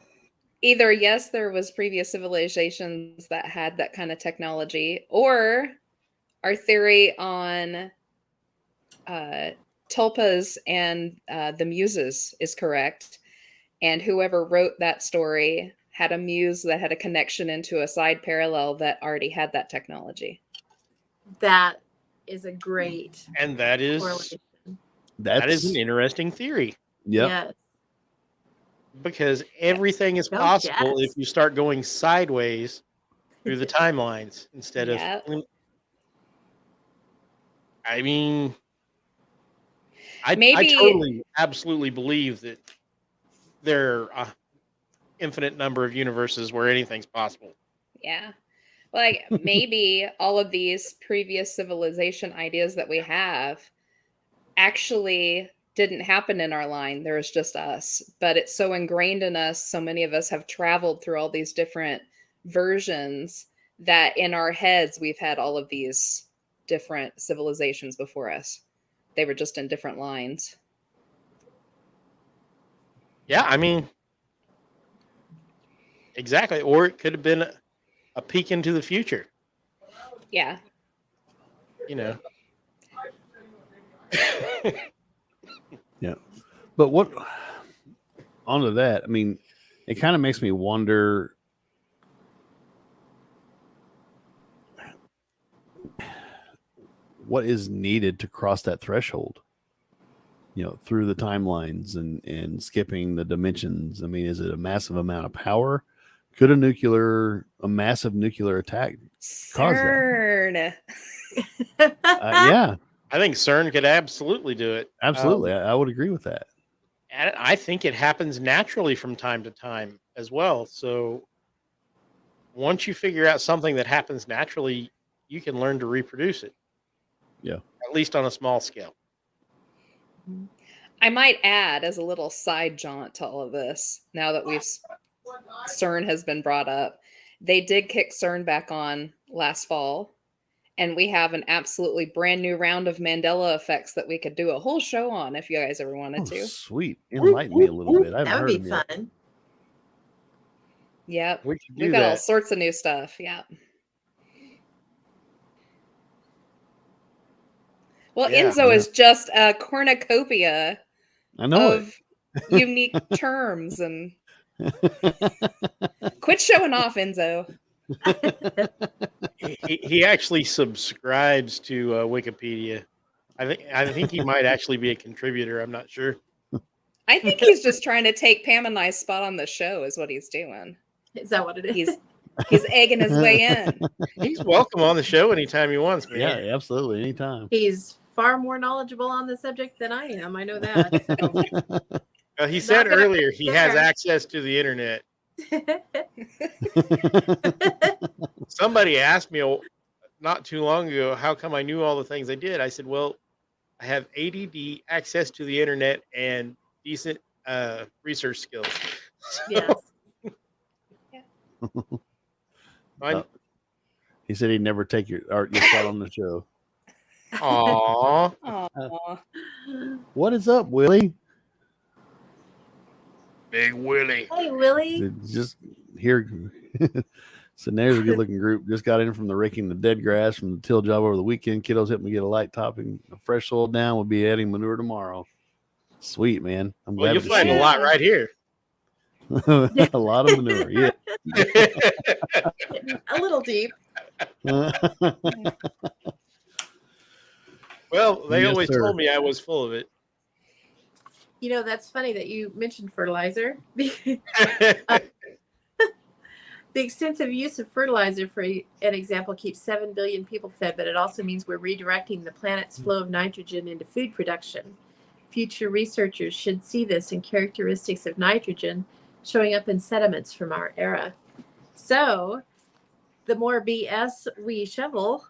S4: either yes, there was previous civilizations that had that kind of technology, or our theory on tulpas and the muses is correct, and whoever wrote that story had a muse that had a connection into a side parallel that already had that technology.
S1: That is a great
S3: and that is
S1: correlation.
S3: That is an interesting theory.
S1: Yes.
S3: Because everything is possible if you start going sideways through the timelines instead of. I mean, I totally, absolutely believe that there are an infinite number of universes where anything's possible.
S4: Yeah. Like maybe all of these previous civilization ideas that we have actually didn't happen in our line. There was just us, but it's so ingrained in us. So many of us have traveled through all these different versions that in our heads, we've had all of these different civilizations before us. They were just in different lines.
S3: Yeah, I mean, exactly. Or it could have been a peek into the future.
S4: Yeah.
S3: You know.
S2: Yeah. But onto that, I mean, it kind of makes me wonder what is needed to cross that threshold. through the timelines and skipping the dimensions. I mean, is it a massive amount of power? Could a massive nuclear attack cause that?
S4: CERN.
S2: Yeah,
S3: I think CERN could absolutely do it.
S2: absolutely. I would agree with that.
S3: And I think it happens naturally from time to time as well. So once you figure out something that happens naturally, you can learn to reproduce it.
S2: Yeah.
S3: At least on a small scale.
S4: I might add, as a little side jaunt to all of this, now that CERN has been brought up, they did kick CERN back on last fall, and we have an absolutely brand new round of Mandela effects that we could do a whole show on if you guys ever wanted to.
S2: Sweet. Enlighten me a little bit. I haven't
S1: That would
S2: heard
S1: be
S2: of
S1: fun.
S4: Yep.
S3: We could do
S4: We've got all
S3: that.
S4: sorts of new stuff. Yeah. Well,
S3: Yeah.
S4: Enzo is just a cornucopia
S2: I know
S4: of unique terms, and quit showing off, Enzo.
S3: He actually subscribes to Wikipedia. I think he might actually be a contributor. I'm not sure.
S4: I think he's just trying to take Pam and I's spot on the show, is what he's doing.
S1: Is that what it is?
S4: He's egging his way in.
S3: He's welcome on the show anytime he wants, man.
S2: Yeah, absolutely. Anytime.
S1: He's far more knowledgeable on the subject than I am. I know that. So.
S3: He said
S1: Not gonna
S3: earlier he has
S1: there.
S3: access to the internet. Somebody asked me not too long ago how come I knew all the things I did. I said, well, I have ADD, access to the internet, and decent research skills.
S1: Yes.
S2: He said he'd never take your spot on the show.
S3: Aww.
S4: Aw.
S2: What is up, Willie?
S3: Big Willie.
S1: Hey, Willie.
S2: Just here. So there's a good-looking group. Just got in from the raking the dead grass from the till job over the weekend. Kiddos helped me get a light topping, a fresh soil down. We'll be adding manure tomorrow. Sweet, man. I'm
S3: Well,
S2: glad.
S3: you'll
S2: to
S3: find
S2: see
S3: a lot right here.
S2: it. A lot of manure. Yeah.
S1: A little deep.
S3: Well, they
S2: Yes,
S3: always
S2: sir.
S3: told me I was full of it.
S1: You know, that's funny that you mentioned fertilizer. The extensive use of fertilizer, for an example, keeps 7 billion people fed, but it also means we're redirecting the planet's flow of nitrogen into food production. Future researchers should see this in characteristics of nitrogen showing up in sediments from our era. So, the more BS we shovel,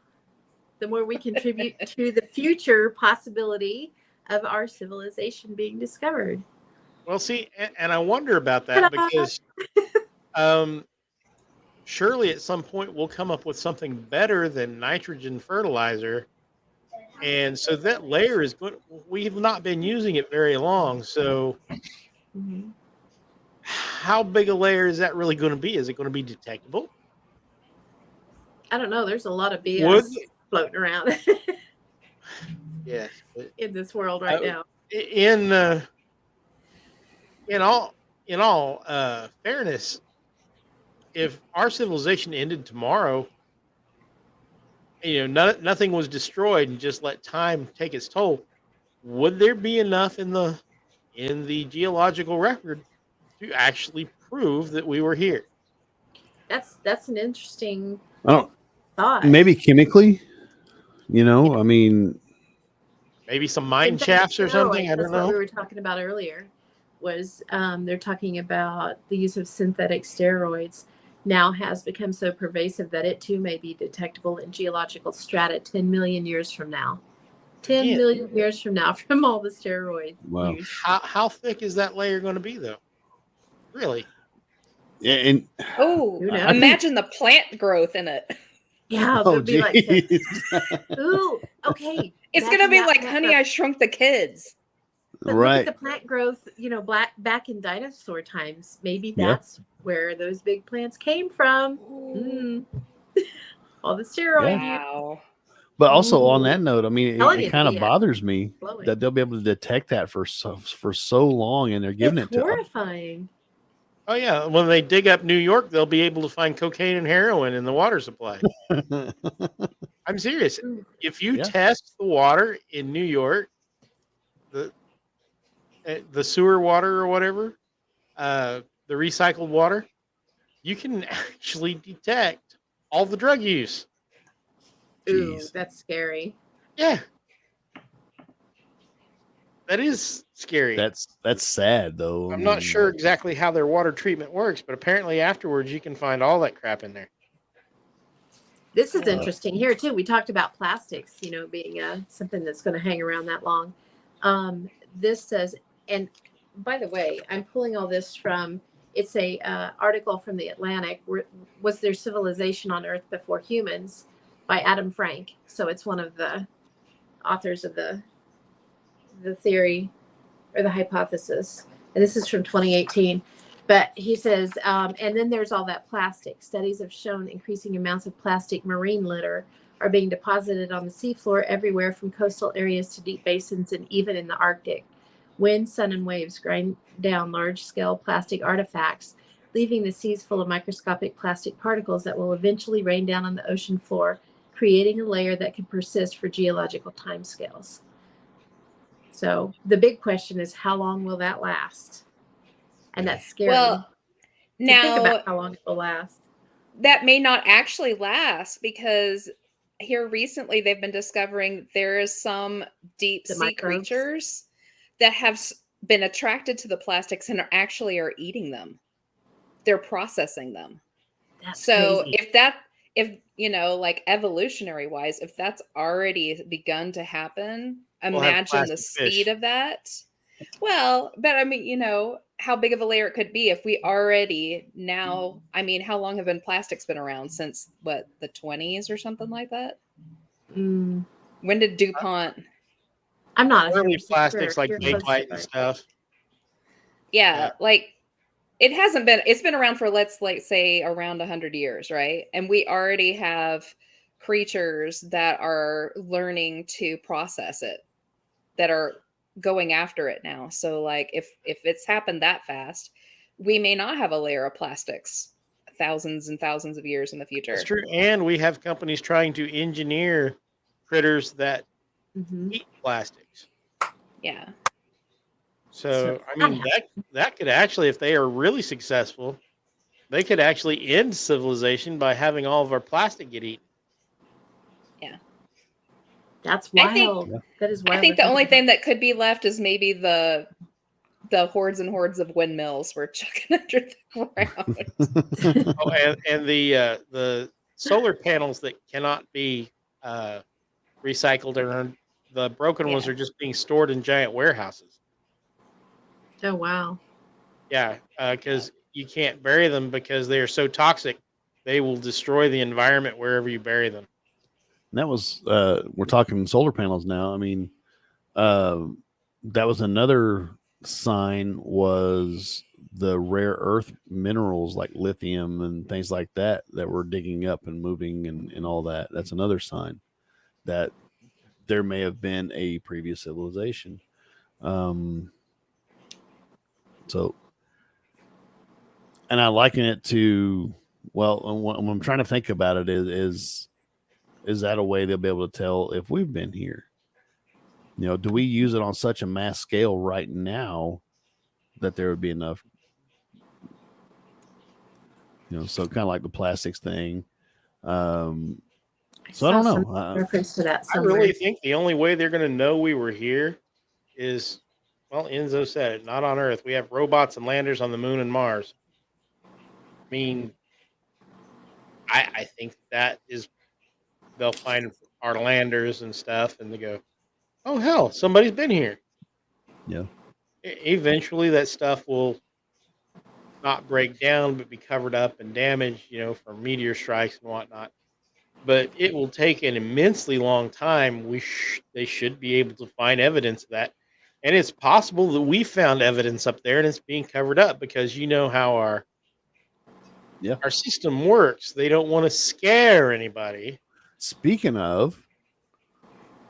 S1: the more we contribute to the future possibility of our civilization being discovered.
S3: Well, see, and I wonder about that because surely at some point we'll come up with something better than nitrogen fertilizer. And so that layer is good. We've not been using it very long. So how big a layer is that really going to be? Is it going to be detectable?
S1: I don't know. There's a lot of BS
S3: Would-
S1: floating around
S3: Yes.
S1: in this world right now.
S3: In all fairness, if our civilization ended tomorrow, nothing was destroyed and just let time take its toll, would there be enough in the geological record to actually prove that we were here?
S1: That's an interesting
S2: Oh,
S1: thought.
S2: maybe chemically. I mean,
S3: Maybe some mine
S1: Synthetic
S3: shafts or something. I
S1: steroids,
S3: don't
S1: that's what we
S3: know.
S1: were talking about earlier. Was they're talking about the use of synthetic steroids now has become so pervasive that it too may be detectable in geological strata 10 million years from now. 10
S3: Yeah.
S1: million years from now from all the steroid
S2: Wow.
S1: use.
S3: How thick is that layer going to be, though? Really?
S2: yeah, and
S4: Oh,
S1: Who knows?
S4: imagine the plant growth in it.
S1: Yeah,
S2: oh,
S1: they'd be like,
S2: geez.
S1: ooh, okay.
S4: It's going to
S1: imagine
S4: be
S1: that
S4: like
S1: plant
S4: Honey,
S1: growth.
S4: I Shrunk the Kids.
S1: But
S2: Right.
S1: look at the plant growth, back in dinosaur times. Maybe
S2: Yeah.
S1: that's where those big plants came from. All the steroid use.
S4: Wow.
S2: But also on that note, I mean,
S1: Telling
S2: it
S1: you,
S2: kind of
S1: yeah.
S2: bothers me
S1: Blowing.
S2: that they'll be able to detect that for so long, and they're giving
S1: It's
S2: it to.
S1: horrifying.
S3: Oh, yeah. When they dig up New York, they'll be able to find cocaine and heroin in the water supply. I'm serious. If you
S2: Yeah.
S3: test the water in New York, the sewer water or whatever, the recycled water, you can actually detect all the drug use.
S1: Ooh,
S2: Jeez.
S1: that's scary.
S3: Yeah. That is scary.
S2: That's sad though.
S3: I'm not sure exactly how their water treatment works, but apparently afterwards you can find all that crap in there.
S1: This is interesting here too. We talked about plastics, being something that's going to hang around that long. This says, and by the way, I'm pulling all this from. It's a article from the Atlantic. Was there civilization on Earth before humans? By Adam Frank. So it's one of the authors of the theory or the hypothesis. And this is from 2018. But he says, and then there's all that plastic. Studies have shown increasing amounts of plastic marine litter are being deposited on the seafloor everywhere from coastal areas to deep basins and even in the Arctic. Wind, sun, and waves grind down large-scale plastic artifacts, leaving the seas full of microscopic plastic particles that will eventually rain down on the ocean floor, creating a layer that can persist for geological timescales. So the big question is, how long will that last? And that's scary.
S4: Well,
S1: Think
S4: now
S1: about how long it will last.
S4: that may not actually last, because here recently they've been discovering there is some deep
S1: The
S4: sea
S1: microbes.
S4: creatures that have been attracted to the plastics and are eating them. They're processing them.
S1: That's
S4: So
S1: crazy.
S4: if like evolutionary wise, if that's already begun to happen,
S3: We'll have
S4: imagine the
S3: plastic
S4: speed
S3: fish.
S4: of that. Well, but I mean, how big of a layer it could be if we already now, I mean, how long have plastics been around? Since what, the 20s or something like that?
S1: Mm,
S4: When did DuPont?
S1: I'm not
S3: Early
S1: 100%
S3: plastics
S1: sure.
S3: like
S1: You're close
S3: bakelite
S1: to
S3: and
S1: it.
S3: stuff.
S4: Yeah, like it's been around for, let's say, around 100 years, right? And we already have creatures that are learning to process it, that are going after it now. So like if it's happened that fast, we may not have a layer of plastics thousands and thousands of years in the future.
S3: That's true. And we have companies trying to engineer critters that
S1: Mhm.
S3: eat plastics.
S4: Yeah.
S3: So I mean that could actually, if they are really successful, they could actually end civilization by having all of our plastic get eaten.
S1: That's
S4: I think-
S1: wild. That is wild.
S4: I think
S1: to
S4: the only
S1: about.
S4: thing that could be left is maybe the hordes and hordes of windmills we're chucking under the ground.
S3: Oh, and the solar panels that cannot be recycled, or the broken ones
S4: Yeah.
S3: are just being stored in giant warehouses.
S1: Oh wow.
S3: Yeah, because you can't bury them because they are so toxic. They will destroy the environment wherever you bury them.
S2: And that was we're talking solar panels now. I mean, that was another sign, was the rare earth minerals like lithium and things like that were digging up and moving and all that. That's another sign that there may have been a previous civilization. So, and I liken it to, well, when I'm trying to think about it, is that a way they'll be able to tell if we've been here? Do we use it on such a mass scale right now that there would be enough? So kind of like the plastics thing. So I don't
S1: saw
S2: know.
S1: some reference to that
S3: I
S1: somewhere.
S3: really think the only way they're going to know we were here is, well, Enzo said it, not on Earth. We have robots and landers on the moon and Mars. I mean, I think that is, they'll find our landers and stuff and they go, oh, hell, somebody's been here.
S2: Yeah.
S3: Eventually that stuff will not break down, but be covered up and damaged, from meteor strikes and whatnot. But it will take an immensely long time. They should be able to find evidence of that. And it's possible that we found evidence up there and it's being covered up because how our system works. They don't want to scare anybody.
S2: Speaking of,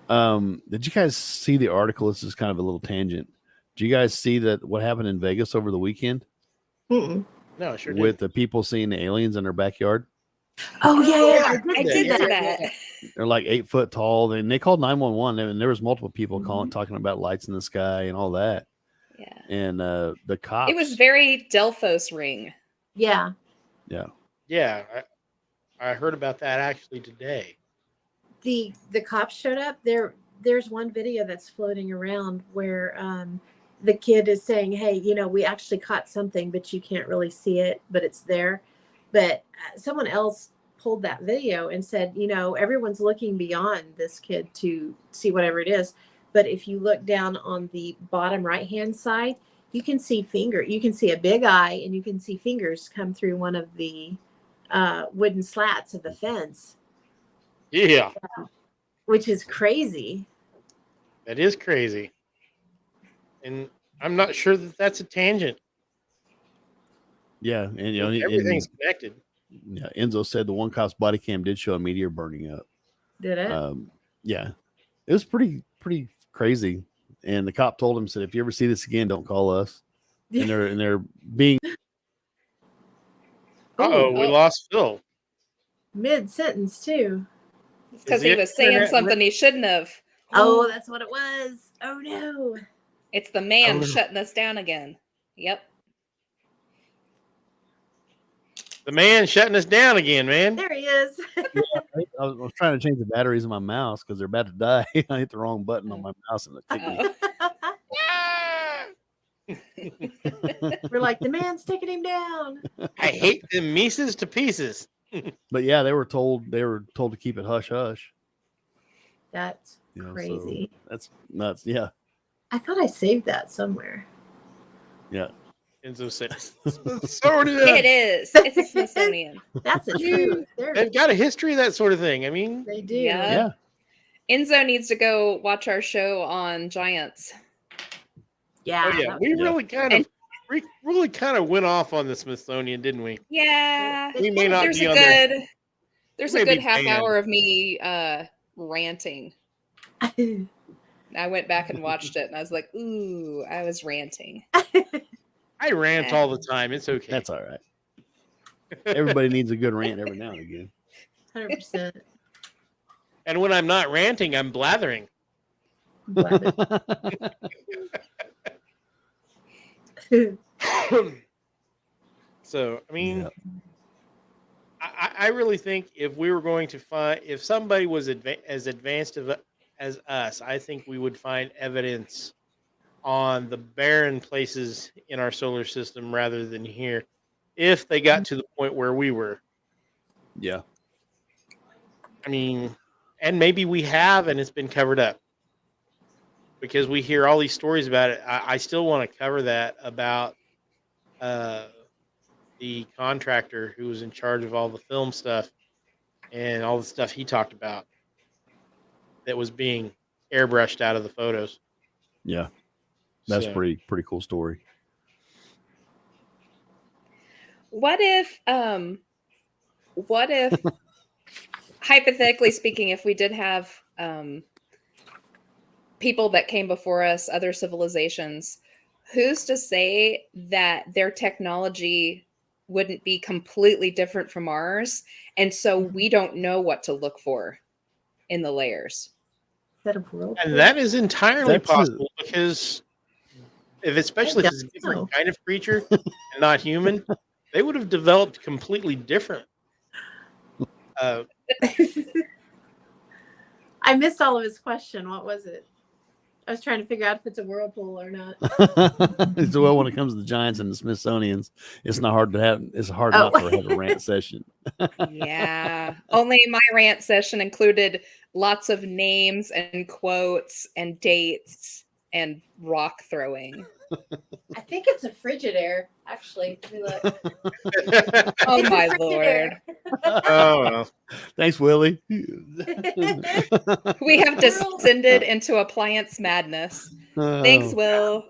S2: did you guys see the article? This is kind of a little tangent. Did you guys see that what happened in Vegas over the weekend?
S1: Mm-mm.
S3: No, sure
S2: with the people seeing the aliens in their backyard?
S1: Oh yeah,
S4: I did see that.
S2: They're like 8 foot tall. And they called 911, and there was multiple people talking about lights in the sky and all that.
S4: Yeah.
S2: And the cops.
S4: It was very Delphos ring.
S1: Yeah.
S2: Yeah.
S3: Yeah, I heard about that actually today.
S1: The cops showed up. There's one video that's floating around where the kid is saying, "Hey, you know, we actually caught something, but you can't really see it, but it's there." But someone else pulled that video and said, you know, everyone's looking beyond this kid to see whatever it is. But if you look down on the bottom right-hand side, you can see you can see a big eye, and you can see fingers come through one of the wooden slats of the fence,
S3: Yeah,
S1: which is crazy.
S3: that is crazy. And I'm not sure that that's a tangent.
S2: Yeah, and you know,
S3: Everything's connected.
S2: yeah, Enzo said the one cop's body cam did show a meteor burning up.
S1: Did it?
S2: Yeah, it was pretty crazy. And the cop told him, said, if you ever see this again, don't call us. And they're being
S3: Uh-oh, we lost Phil.
S1: Mid-sentence too.
S4: It's because he was saying something he shouldn't have.
S1: Oh, that's what it was. Oh no.
S4: It's the man shutting us down again. Yep.
S3: The man shutting us down again, man.
S1: There he is.
S2: I was trying to change the batteries in my mouse because they're about to die. I hit the wrong button on my mouse and it took me.
S1: We're like, the man's taking him down.
S3: I hate them Mises to pieces.
S2: But yeah, they were told to keep it hush hush.
S1: That's
S2: You know,
S1: crazy.
S2: so that's nuts. Yeah.
S1: I thought I saved that somewhere.
S2: Yeah.
S3: Enzo says, Smithsonian.
S4: It is. It's a Smithsonian.
S1: That's the truth.
S3: They've got a history of that sort of thing. I mean,
S1: They do.
S4: Yeah. Enzo needs to go watch our show on giants.
S1: Yeah.
S3: oh yeah, we really kind of went off on the Smithsonian, didn't we?
S4: Yeah.
S3: We may not
S4: There's
S3: be
S4: a
S3: on there.
S4: good there's
S3: We
S4: a
S3: may
S4: good
S3: be
S4: half
S3: banned.
S4: hour of me ranting. I went back and watched it and I was like, ooh, I was ranting.
S3: I rant all the time. It's okay.
S2: That's all right. Everybody needs a good rant every now and again.
S1: 100%.
S3: And when I'm not ranting, I'm blathering. So, I mean,
S2: Yeah.
S3: I really think if we were going to find, if somebody was as advanced as us, I think we would find evidence on the barren places in our solar system rather than here, if they got to the point where we were.
S2: Yeah.
S3: I mean, and maybe we have, and it's been covered up because we hear all these stories about it. I still want to cover that about the contractor who was in charge of all the film stuff and all the stuff he talked about that was being airbrushed out of the photos.
S2: Yeah. That's
S3: So,
S2: pretty cool story.
S4: What if hypothetically speaking, if we did have people that came before us, other civilizations, who's to say that their technology wouldn't be completely different from ours? And so we don't know what to look for in the layers.
S3: and that is entirely
S2: That's
S3: possible because especially if it's a different kind of creature and not human, they would have developed completely different.
S1: I missed all of his question. What was it? I was trying to figure out if it's a whirlpool or not.
S2: So well, when it comes to the Giants and the Smithsonians, it's not hard to have. It's hard not to have a rant session.
S4: Yeah. Only my rant session included lots of names and quotes and dates and rock throwing.
S1: I think it's a Frigidaire, actually. Let me look.
S4: Oh
S1: It's a
S4: my
S1: Frigidaire.
S3: Oh, well.
S2: Thanks, Willie.
S4: We have descended into appliance madness. Thanks, Will.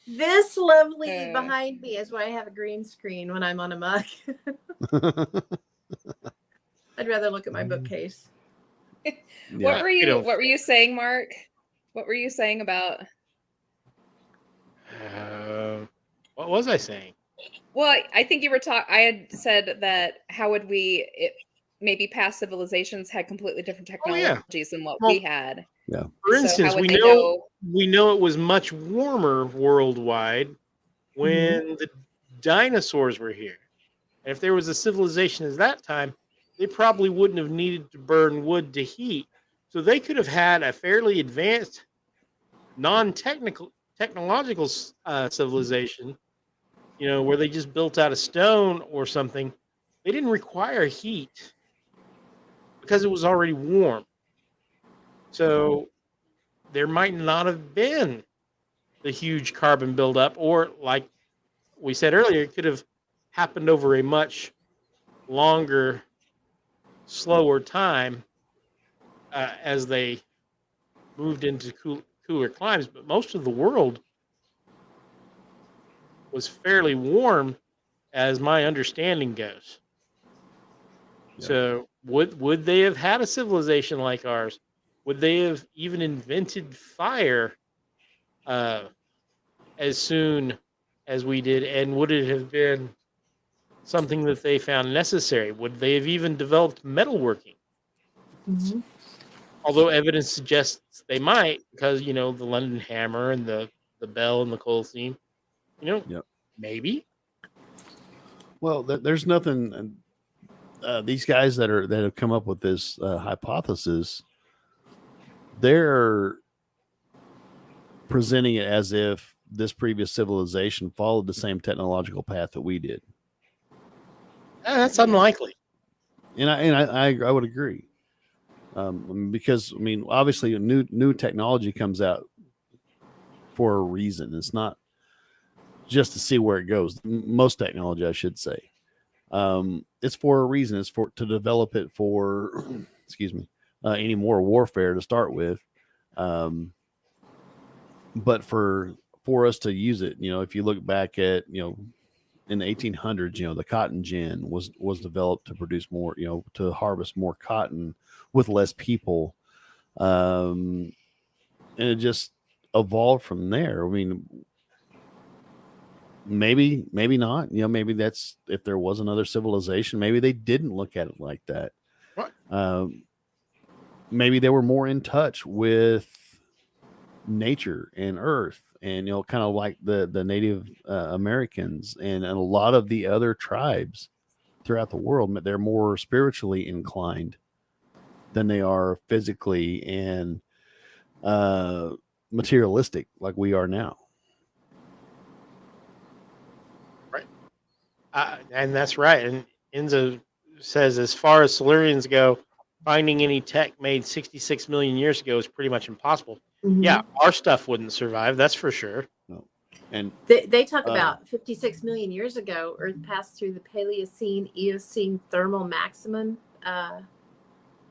S1: This lovely behind me is why I have a green screen when I'm on a mug. I'd rather look at my bookcase.
S4: What were you saying, Mark? What were you saying about?
S3: What was I saying?
S4: Well, I think you were talking. I had said that how would maybe past civilizations had completely different technologies than what we had.
S2: Yeah.
S3: For
S4: So
S3: instance,
S4: how would
S3: we
S4: they
S3: know it was much warmer worldwide when the dinosaurs were here. And if there was a civilization at that time, they probably wouldn't have needed to burn wood to heat. So they could have had a fairly advanced, technological civilization, where they just built out of stone or something. They didn't require heat because it was already warm. So there might not have been the huge carbon buildup, or like we said earlier, it could have happened over a much longer, slower time as they moved into cooler climes. But most of the world was fairly warm, as my understanding goes.
S2: Yeah.
S3: So would they have had a civilization like ours? Would they have even invented fire as soon as we did? And would it have been something that they found necessary? Would they have even developed metalworking?
S1: Mhm.
S3: Although evidence suggests they might, because the London hammer and the bell and the coal seam.
S2: Yep.
S3: Maybe.
S2: Well, there's nothing. These guys that have come up with this hypothesis, they're presenting it as if this previous civilization followed the same technological path that we did,
S3: That's unlikely.
S2: and I would agree, because obviously new technology comes out for a reason. It's not just to see where it goes. Most technology, I should say. It's for a reason. It's to develop it for, excuse me, any more warfare to start with. But for us to use it, if you look back at, in the 1800s, the cotton gin was developed to produce more, to harvest more cotton with less people. And it just evolved from there. Maybe not. Maybe that's, if there was another civilization, maybe they didn't look at it like that.
S3: What?
S2: Maybe they were more in touch with nature and earth, and kind of like the Native Americans and a lot of the other tribes throughout the world. They're more spiritually inclined than they are physically and materialistic like we are now.
S3: And that's right. And Enzo says, as far as Silurians go, finding any tech made 66 million years ago is pretty much impossible.
S1: Mhm.
S3: Yeah, our stuff wouldn't survive, that's for sure.
S2: No. And
S1: They talk about 56 million years ago, Earth passed through the Paleocene Eocene thermal maximum,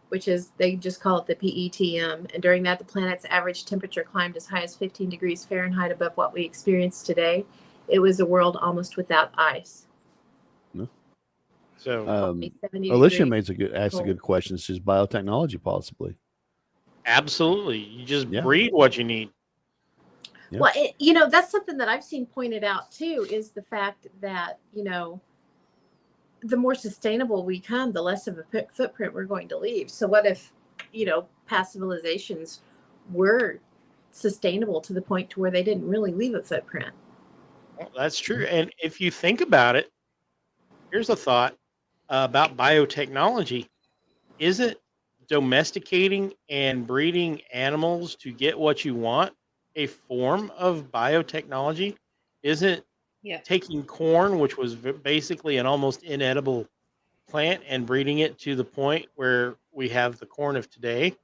S1: which is, they just call it the PETM. And during that, the planet's average temperature climbed as high as 15 degrees Fahrenheit above what we experience today. It was a world almost without ice.
S3: So
S2: Alicia asks a good question. It's just biotechnology, possibly.
S3: absolutely, you just breed what you need.
S2: Yeah.
S1: Well, that's something that I've seen pointed out too, is the fact that, the more sustainable we become, the less of a footprint we're going to leave. So what if, past civilizations were sustainable to the point to where they didn't really leave a footprint?
S3: Well, that's true. And if you think about it, here's a thought about biotechnology. Isn't domesticating and breeding animals to get what you want a form of biotechnology? Isn't taking corn, which was basically an almost inedible plant, and breeding it to the point where we have the corn of today?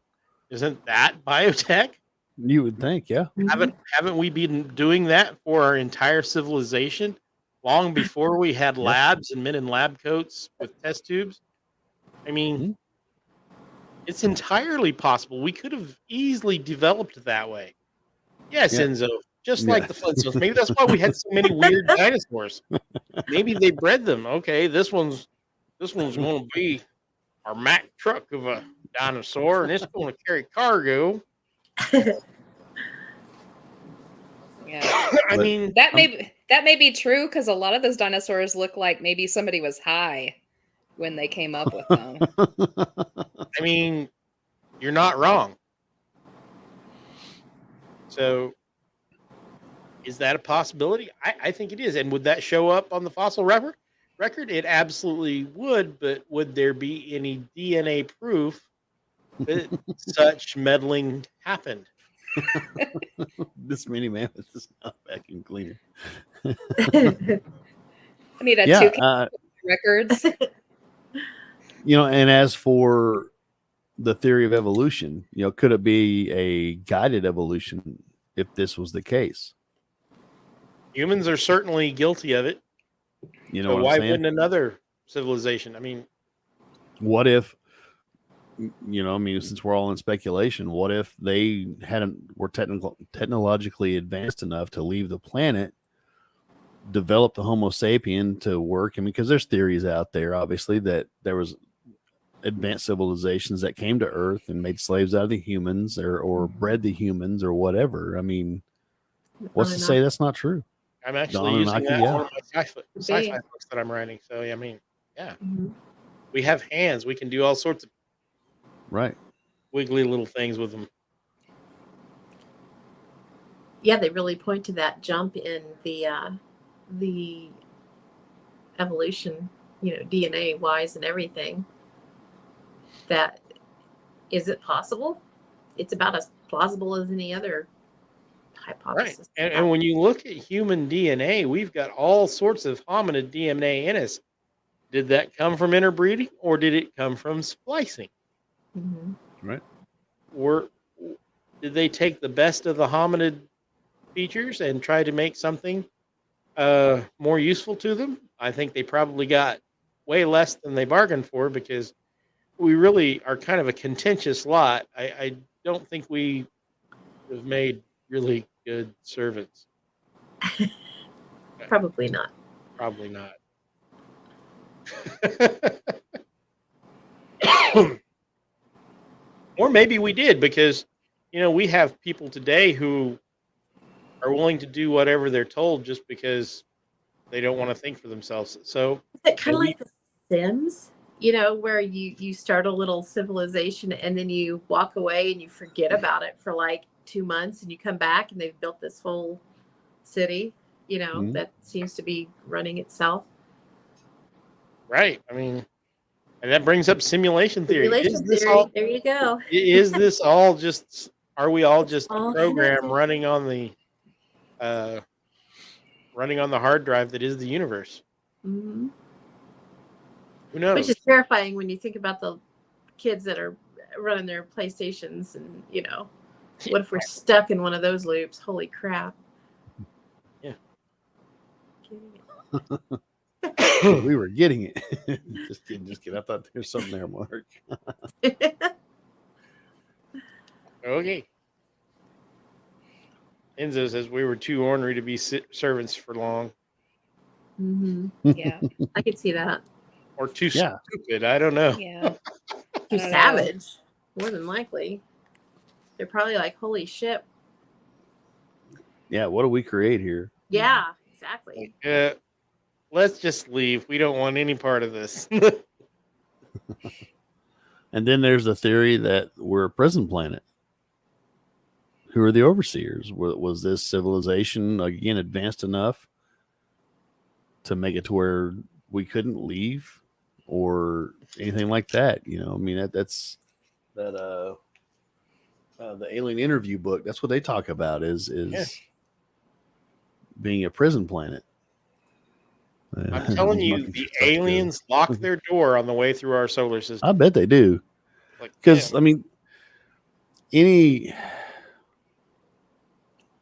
S3: Isn't that biotech?
S2: You would think, yeah.
S3: Haven't we been doing that for our entire civilization long before we had labs and men in lab coats with test tubes? It's entirely possible. We could have easily developed that way. Yes, Enzo, just like the Flintstones. Maybe that's why we had so many weird dinosaurs. Maybe they bred them. Okay, this one's going to be our Mack truck of a dinosaur, and it's going to carry cargo.
S4: Yeah.
S3: That
S4: may be true, because a lot of those dinosaurs look like maybe somebody was high when they came up with them.
S3: You're not wrong. So is that a possibility? I think it is. And would that show up on the fossil record? It absolutely would, but would there be any DNA proof that such meddling happened?
S2: This mini mammoth is not vacuum cleaner.
S4: I need a
S2: Yeah,
S4: 2K records.
S2: And as for the theory of evolution, could it be a guided evolution if this was the case?
S3: Humans are certainly guilty of it.
S2: You know
S3: So
S2: what
S3: why
S2: I'm saying?
S3: wouldn't another civilization? I mean,
S2: What if, since we're all in speculation, what if they were technologically advanced enough to leave the planet, develop the Homo sapien to work? Because there's theories out there, obviously, that there was advanced civilizations that came to Earth and made slaves out of the humans or bred the humans or whatever. What's to say that's not true?
S3: I'm actually
S2: Dawn
S3: using
S2: and
S3: that
S2: Aki,
S3: for my sci-fi books that I'm writing. So, yeah,
S1: Mhm.
S3: we have hands. We can do all sorts of
S2: Right.
S3: wiggly little things with them.
S1: Yeah, they really point to that jump in the evolution, DNA wise and everything. That is it possible? It's about as plausible as any other
S3: Right.
S1: hypothesis.
S3: And when you look at human DNA, we've got all sorts of hominid DNA in us. Did that come from interbreeding or did it come from splicing?
S1: Mhm.
S2: Right.
S3: Or did they take the best of the hominid features and try to make something more useful to them? I think they probably got way less than they bargained for, because we really are kind of a contentious lot. I don't think we have made really good servants.
S1: Probably not.
S3: Probably not. Or maybe we did, because we have people today who are willing to do whatever they're told just because they don't want to think for themselves. So
S1: Is it kind of
S3: maybe-
S1: like The Sims? Where you start a little civilization and then you walk away and you forget about it for like 2 months and you come back and they've built this whole city,
S2: Mhm.
S1: that seems to be running itself.
S3: right. And that brings up simulation theory.
S1: Simulation theory. There you go.
S3: Is this all just? Are we all
S1: It's
S3: just
S1: all
S3: a program
S1: connected.
S3: running on the hard drive that is the universe?
S1: Mhm.
S3: Who knows?
S1: Which is terrifying when you think about the kids that are running their PlayStations and, what if we're stuck in one of those loops? Holy crap.
S3: Yeah.
S2: We were getting it. Just kidding. I thought there's something there, Mark.
S3: Okay. Enzo says we were too ornery to be servants for long,
S1: Hmm.
S4: Yeah.
S1: I could see that.
S3: or too
S2: Yeah.
S3: stupid. I don't know.
S4: Yeah.
S1: Too
S4: don't know.
S1: savage, more than likely. They're probably like, holy shit.
S2: Yeah. What do we create here?
S1: Yeah, exactly.
S3: Let's just leave. We don't want any part of this.
S2: And then there's the theory that we're a prison planet. Who are the overseers? Was this civilization, again, advanced enough to make it to where we couldn't leave or anything like that? That's the Alien Interview book. That's what they talk about is being a prison planet.
S3: I'm telling you, the aliens lock their door on the way through our solar system.
S2: I bet they do. Because any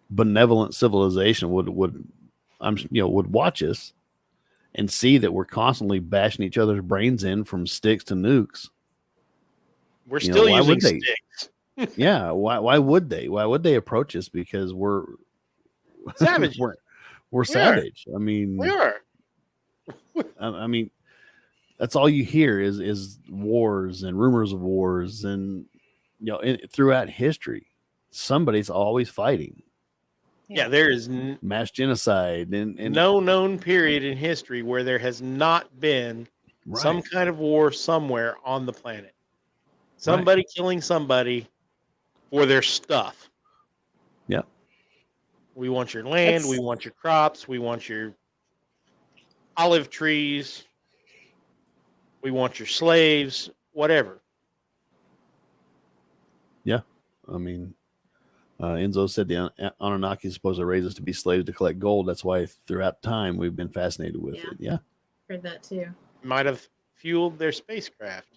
S2: benevolent civilization would watch us and see that we're constantly bashing each other's brains in from sticks to nukes.
S3: We're still
S2: why
S3: using
S2: would they?
S3: sticks.
S2: Yeah, why would they? Why would they approach us? Because we're
S3: Savage.
S2: we're savage.
S3: We are.
S2: That's all you hear is wars and rumors of wars, and throughout history, somebody's always fighting.
S3: Yeah, there is
S2: Mass genocide and
S3: no known period in history where there has not been some kind of war somewhere on the planet. Somebody killing somebody for their stuff.
S2: Yep.
S3: We want your land.
S1: It's-
S3: We want your crops. We want your olive trees. We want your slaves. Whatever.
S2: I mean, Enzo said the Anunnaki is supposed to raise us to be slaves to collect gold. That's why throughout time we've been fascinated with
S1: Yeah.
S2: it. Yeah.
S1: Heard that too.
S3: Might have fueled their spacecraft.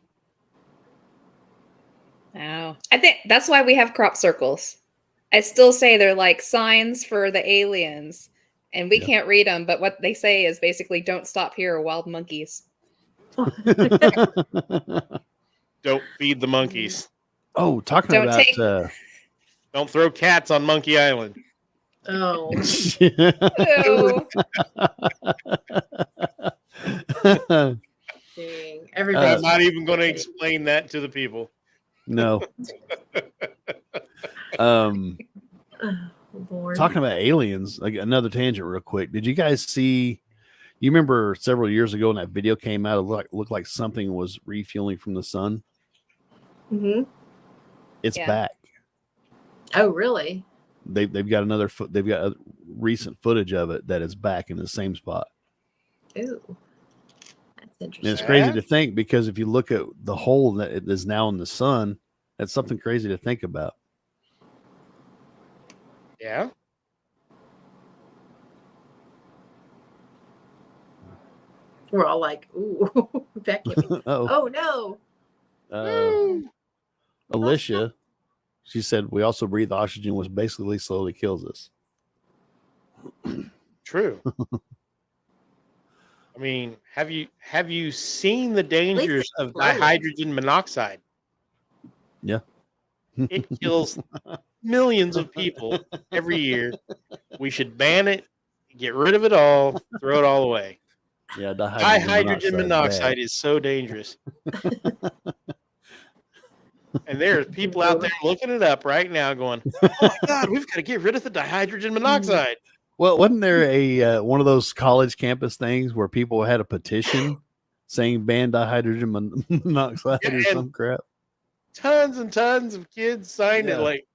S4: Oh, I think that's why we have crop circles. I still say they're like signs for the aliens, and we
S2: Yeah.
S4: can't read them. But what they say is basically, "Don't stop here, wild monkeys."
S3: Don't feed the monkeys.
S2: Oh, talking
S4: Don't
S2: about
S4: take-
S3: Don't throw cats on Monkey Island.
S1: Oh,
S4: Ew.
S1: dang.
S3: I'm
S1: Everybody's
S3: not even going to explain that to the people.
S2: no. Um,
S1: Oh, Lord.
S2: talking about aliens, like another tangent real quick. Did you guys see, you remember several years ago when that video came out, it looked like something was refueling from the sun?
S1: Hmm.
S2: It's
S4: Yeah.
S2: back.
S1: Oh, really?
S2: They've got another they've got recent footage of it that is back in the same spot.
S1: Ooh, that's
S2: And it's
S1: interesting.
S2: crazy
S3: Yeah.
S2: to think, because if you look at the hole that it is now in the sun, that's something crazy to think about.
S3: Yeah.
S1: We're all like, ooh, that can't be.
S2: Oh,
S1: Oh no.
S2: Alicia, she said we also breathe oxygen, which basically slowly kills us.
S3: True. I mean, have you seen the dangers
S1: it's
S3: of
S1: slowly.
S3: dihydrogen monoxide?
S2: Yeah.
S3: It kills millions of people every year. We should ban it, get rid of it all, throw it all away.
S2: Yeah,
S3: Dihydrogen
S2: monoxide
S3: monoxide is so dangerous. And there's people out there looking it up right now going, oh my God, we've got to get rid of the dihydrogen monoxide.
S2: Well, wasn't there a one of those college campus things where people had a petition saying ban dihydrogen monoxide
S3: Yeah,
S2: or
S3: and-
S2: some crap?
S3: Tons and tons of kids signed it.
S2: Yeah.
S3: Like,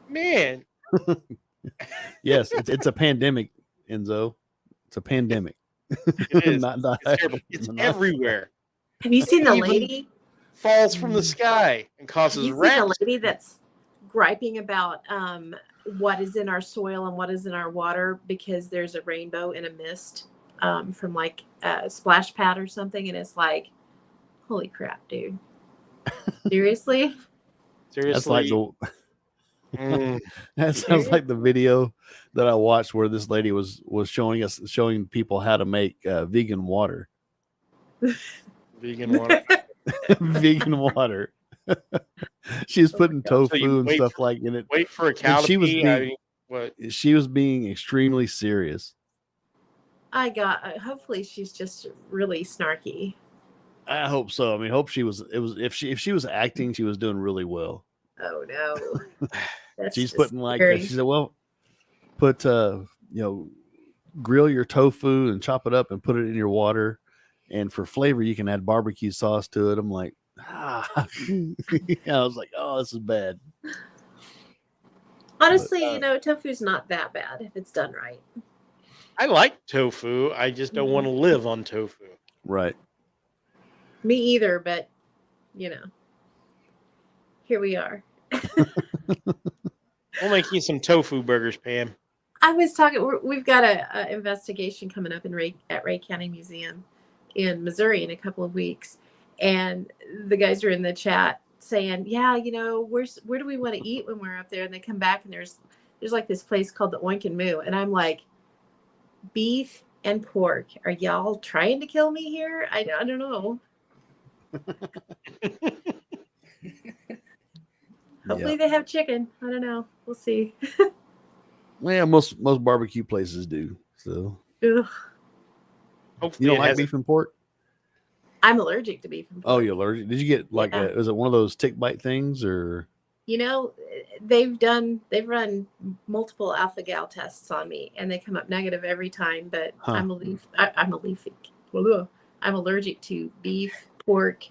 S3: man,
S2: Yes, it's a pandemic, Enzo. It's a pandemic.
S3: it is.
S2: Not
S3: It's terrible.
S2: dihydrogen
S3: It's
S2: monoxide.
S3: everywhere.
S1: Have you seen the
S3: Even-
S1: lady?
S3: Falls from the sky and
S1: Have
S3: causes
S1: you seen the
S3: rats.
S1: lady that's griping about what is in our soil and what is in our water because there's a rainbow in a mist from like a splash pad or something, and it's like, holy crap, dude! Seriously?
S2: That's like
S3: Seriously.
S2: the that sounds like the video that I watched where this lady was showing people how to make vegan water.
S3: Vegan water.
S2: Vegan water. She's putting
S3: So
S2: tofu
S3: you
S2: and
S3: wait
S2: stuff like in it.
S3: Wait for a cow to
S2: she was
S3: pee.
S2: being-
S3: I mean, what?
S2: She was being extremely serious.
S1: I got. Hopefully, she's just really snarky.
S2: I hope so. I mean, hope she was. It was if she was acting, she was doing really well.
S1: Oh no! That's
S2: She's
S1: just
S2: putting like
S1: scary.
S2: she said, well, put grill your tofu and chop it up and put it in your water, and for flavor you can add barbecue sauce to it. I'm like, I was like, oh, this is bad.
S1: Honestly, tofu's not that bad if it's done right.
S3: I like tofu. I just don't want to live on tofu.
S2: Right.
S1: Me either, but here we are.
S3: We'll make you some tofu burgers, Pam.
S1: I was talking. We've got a investigation coming up at Ray County Museum in Missouri in a couple of weeks, and the guys are in the chat saying, "Yeah, where do we want to eat when we're up there?" And they come back and there's like this place called the Oink and Moo, and I'm like, beef and pork. Are y'all trying to kill me here? I don't know. Hopefully they have chicken. I don't know. We'll see.
S2: Well, most barbecue places do. So
S1: Ugh.
S3: Hopefully
S2: you don't
S3: it
S2: like
S3: has
S2: beef and pork?
S1: I'm allergic to beef and pork.
S2: Oh, you're allergic. Did you get like
S1: Yeah.
S2: is it one of those tick bite things or?
S1: They've run multiple alpha gal tests on me, and they come up negative every time. But
S2: Huh.
S1: I'm allergic to beef, pork,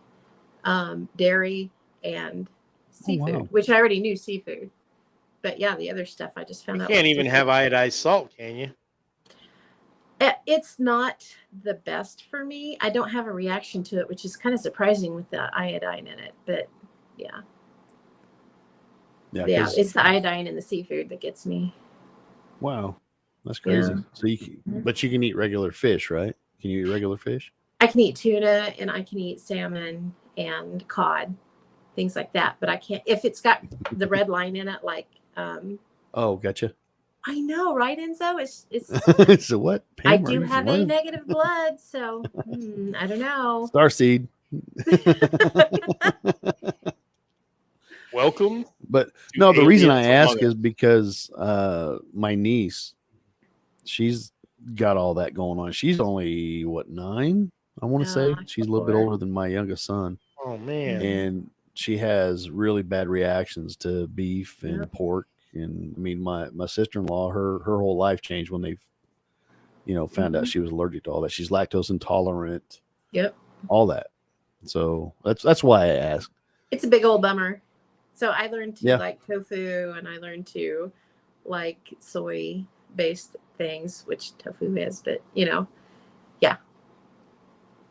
S1: dairy, and seafood,
S2: wow.
S1: which I already knew seafood. But yeah, the other stuff I just found
S3: You
S1: out.
S3: can't
S1: was
S3: even
S1: different.
S3: have iodized salt, can you?
S1: It's not the best for me. I don't have a reaction to it, which is kind of surprising with the iodine in it. But yeah,
S2: Yeah.
S1: it's the iodine in the seafood that gets me.
S2: Wow, that's crazy.
S1: Yeah.
S2: So but you can eat regular fish, right? Can you eat regular fish?
S1: I can eat tuna and I can eat salmon and cod, things like that. But I can't if it's got the red line in it, like.
S2: Oh, gotcha.
S1: I know, right, Enzo? It's.
S2: So what?
S1: I
S2: Pam, are
S1: do
S2: you
S1: have
S2: from
S1: A
S2: Earth?
S1: negative blood, so I don't know.
S2: Starseed.
S3: Welcome.
S2: But
S3: to
S2: no, the reason I
S3: Aliens Among
S2: ask is because my niece, she's got all that going on. She's only 9? I want to say she's a little bit
S1: 4.
S2: older than my youngest son,
S3: Oh man.
S2: and she has really bad reactions to beef and
S1: Yep.
S2: pork. And I mean, my sister-in-law, her whole life changed when they, found out she was allergic to all that. She's lactose intolerant.
S1: Yep.
S2: All that. So that's why I asked.
S1: It's a big old bummer. So I learned to
S2: Yeah.
S1: like tofu, and I learned to like soy-based things, which tofu is. But yeah,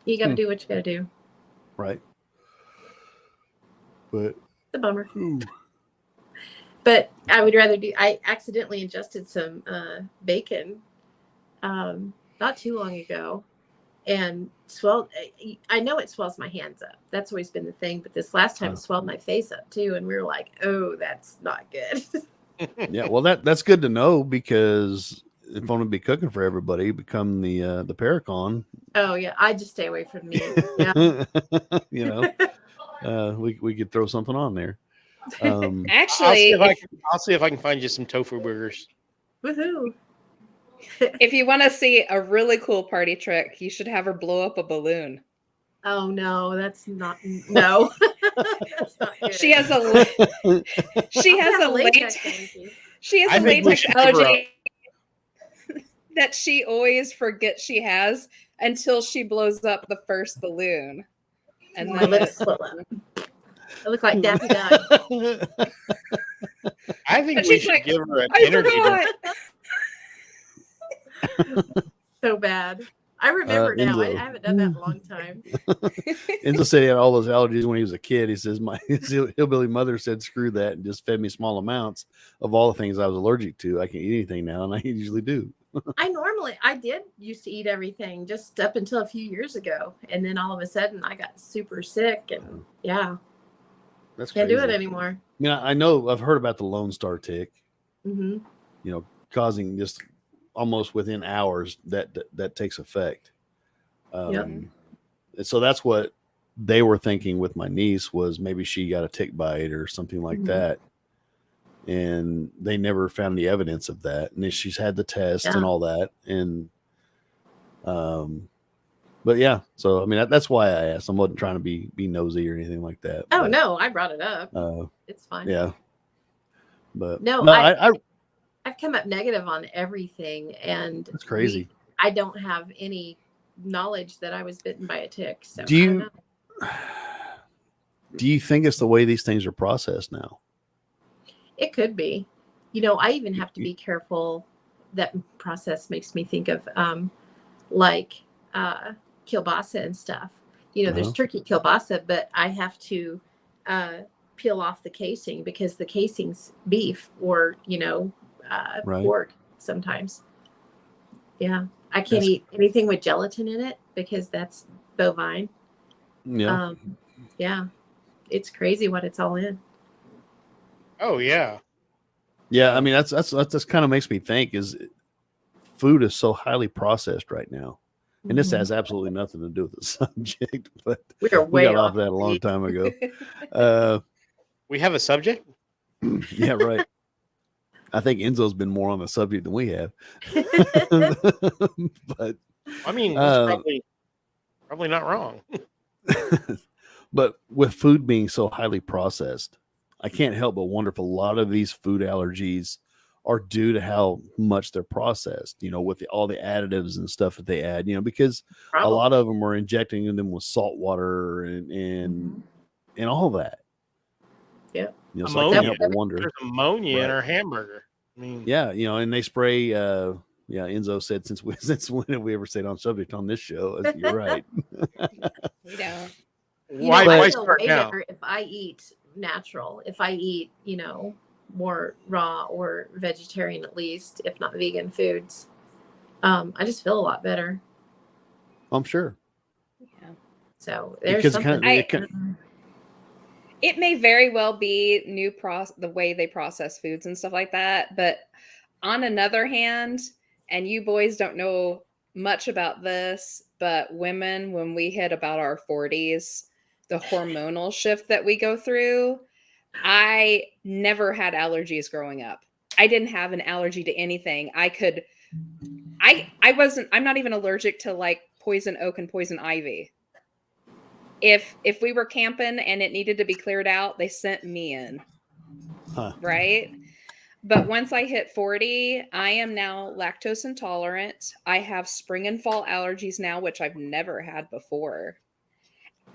S1: you got to do what you got to do.
S2: Right. But
S1: It's a bummer.
S2: ooh.
S1: But I would rather do. I accidentally ingested some bacon not too long ago, and swelled. I know it swells my hands up. That's always been the thing. But this last time, it swelled my face up too, and we were like, "Oh, that's not good."
S2: Yeah, well, that's good to know, because if I'm going to be cooking for everybody, become the Paracon.
S1: Oh yeah, I just stay away from meat. Yeah.
S2: We could throw something on there.
S4: Actually,
S3: I'll see if I can find you some tofu burgers.
S1: Woohoo!
S4: if you want to see a really cool party trick, you should have her blow up a balloon.
S1: Oh no, that's not no. That's not good.
S4: She has a latex
S1: allergy.
S4: she has
S3: I
S4: a
S3: think we
S4: latex
S3: should give her
S4: allergy that she always forgets she has until she blows up the first balloon. And
S1: My
S4: then
S1: lips swell up. I look like Daffy Duck.
S3: I think
S4: And
S3: we
S4: she's
S3: should
S4: like,
S3: give her an
S4: I
S3: energy drink.
S4: forgot.
S1: So bad. I remember now. I
S2: Enzo.
S1: haven't done that in a long time.
S2: Enzo said he had all those allergies when he was a kid. He says his hillbilly mother said, "Screw that," and just fed me small amounts of all the things I was allergic to. I can eat anything now, and I usually do.
S1: I did used to eat everything just up until a few years ago, and then all of a sudden I got super sick, and
S2: That's
S1: can't
S2: crazy.
S1: do it anymore.
S2: I mean, I know I've heard about the Lone Star tick,
S1: Mm-hmm.
S2: causing just almost within hours that takes effect. And so that's what they were thinking with my niece, was maybe she got a tick bite or something like
S1: Mhm.
S2: that. And they never found the evidence of that. And then she's had the test and
S1: Yeah.
S2: all that. And, but yeah, so, I mean, that's why I asked. I wasn't trying to be nosy or anything like that.
S1: Oh
S2: but,
S1: no, I brought it up. It's fine.
S2: yeah. But
S1: No, I've come up negative on everything, and
S2: that's crazy.
S1: I don't have any knowledge that I was bitten by a tick. So
S2: Do
S1: I don't
S2: you
S1: know.
S2: do you think it's the way these things are processed now?
S1: It could be. I even have to be careful. That process makes me think of like kielbasa and stuff. There's turkey kielbasa, but I have to peel off the casing because the casing's beef or
S2: Right.
S1: pork sometimes. Yeah, I can't eat anything with gelatin in it because that's bovine.
S2: Yeah.
S1: Yeah, it's crazy what it's all in.
S3: Oh yeah.
S2: Yeah, I mean that's kind of makes me think, is food is so highly processed right now, and this has absolutely nothing to do with the subject, but
S1: We are
S2: we
S1: way
S2: got off
S1: off
S2: that a long time ago.
S3: We have a subject?
S2: Yeah, right. I think Enzo's been more on the subject than we have, but
S3: I mean, he's probably not wrong.
S2: but with food being so highly processed, I can't help but wonder if a lot of these food allergies are due to how much they're processed, with all the additives and stuff that they add, because a lot of them are injecting them with salt water and all that.
S1: Yeah.
S2: You know, so I can't
S3: Ammonia.
S2: help but wonder.
S3: There's ammonia in
S2: Right.
S3: our hamburger. I mean,
S2: Yeah, you know, and they spray. Enzo said since when have we ever stayed on subject on this show? You're right.
S4: We don't.
S1: You
S3: why,
S1: know, I
S3: why
S1: feel
S3: start
S1: way
S3: now?
S1: better if I eat natural. If I eat, more raw or vegetarian at least, if not vegan foods. I just feel a lot better.
S2: I'm sure.
S4: Yeah.
S1: So there's
S2: Because
S1: something.
S4: It may very well be the way they process foods and stuff like that. But on another hand, and you boys don't know much about this, but women, when we hit about our 40s, the hormonal shift that we go through, I never had allergies growing up. I didn't have an allergy to anything. I'm not even allergic to like poison oak and poison ivy. If we were camping and it needed to be cleared out, they sent me in.
S2: Huh.
S4: Right? But once I hit 40, I am now lactose intolerant. I have spring and fall allergies now, which I've never had before.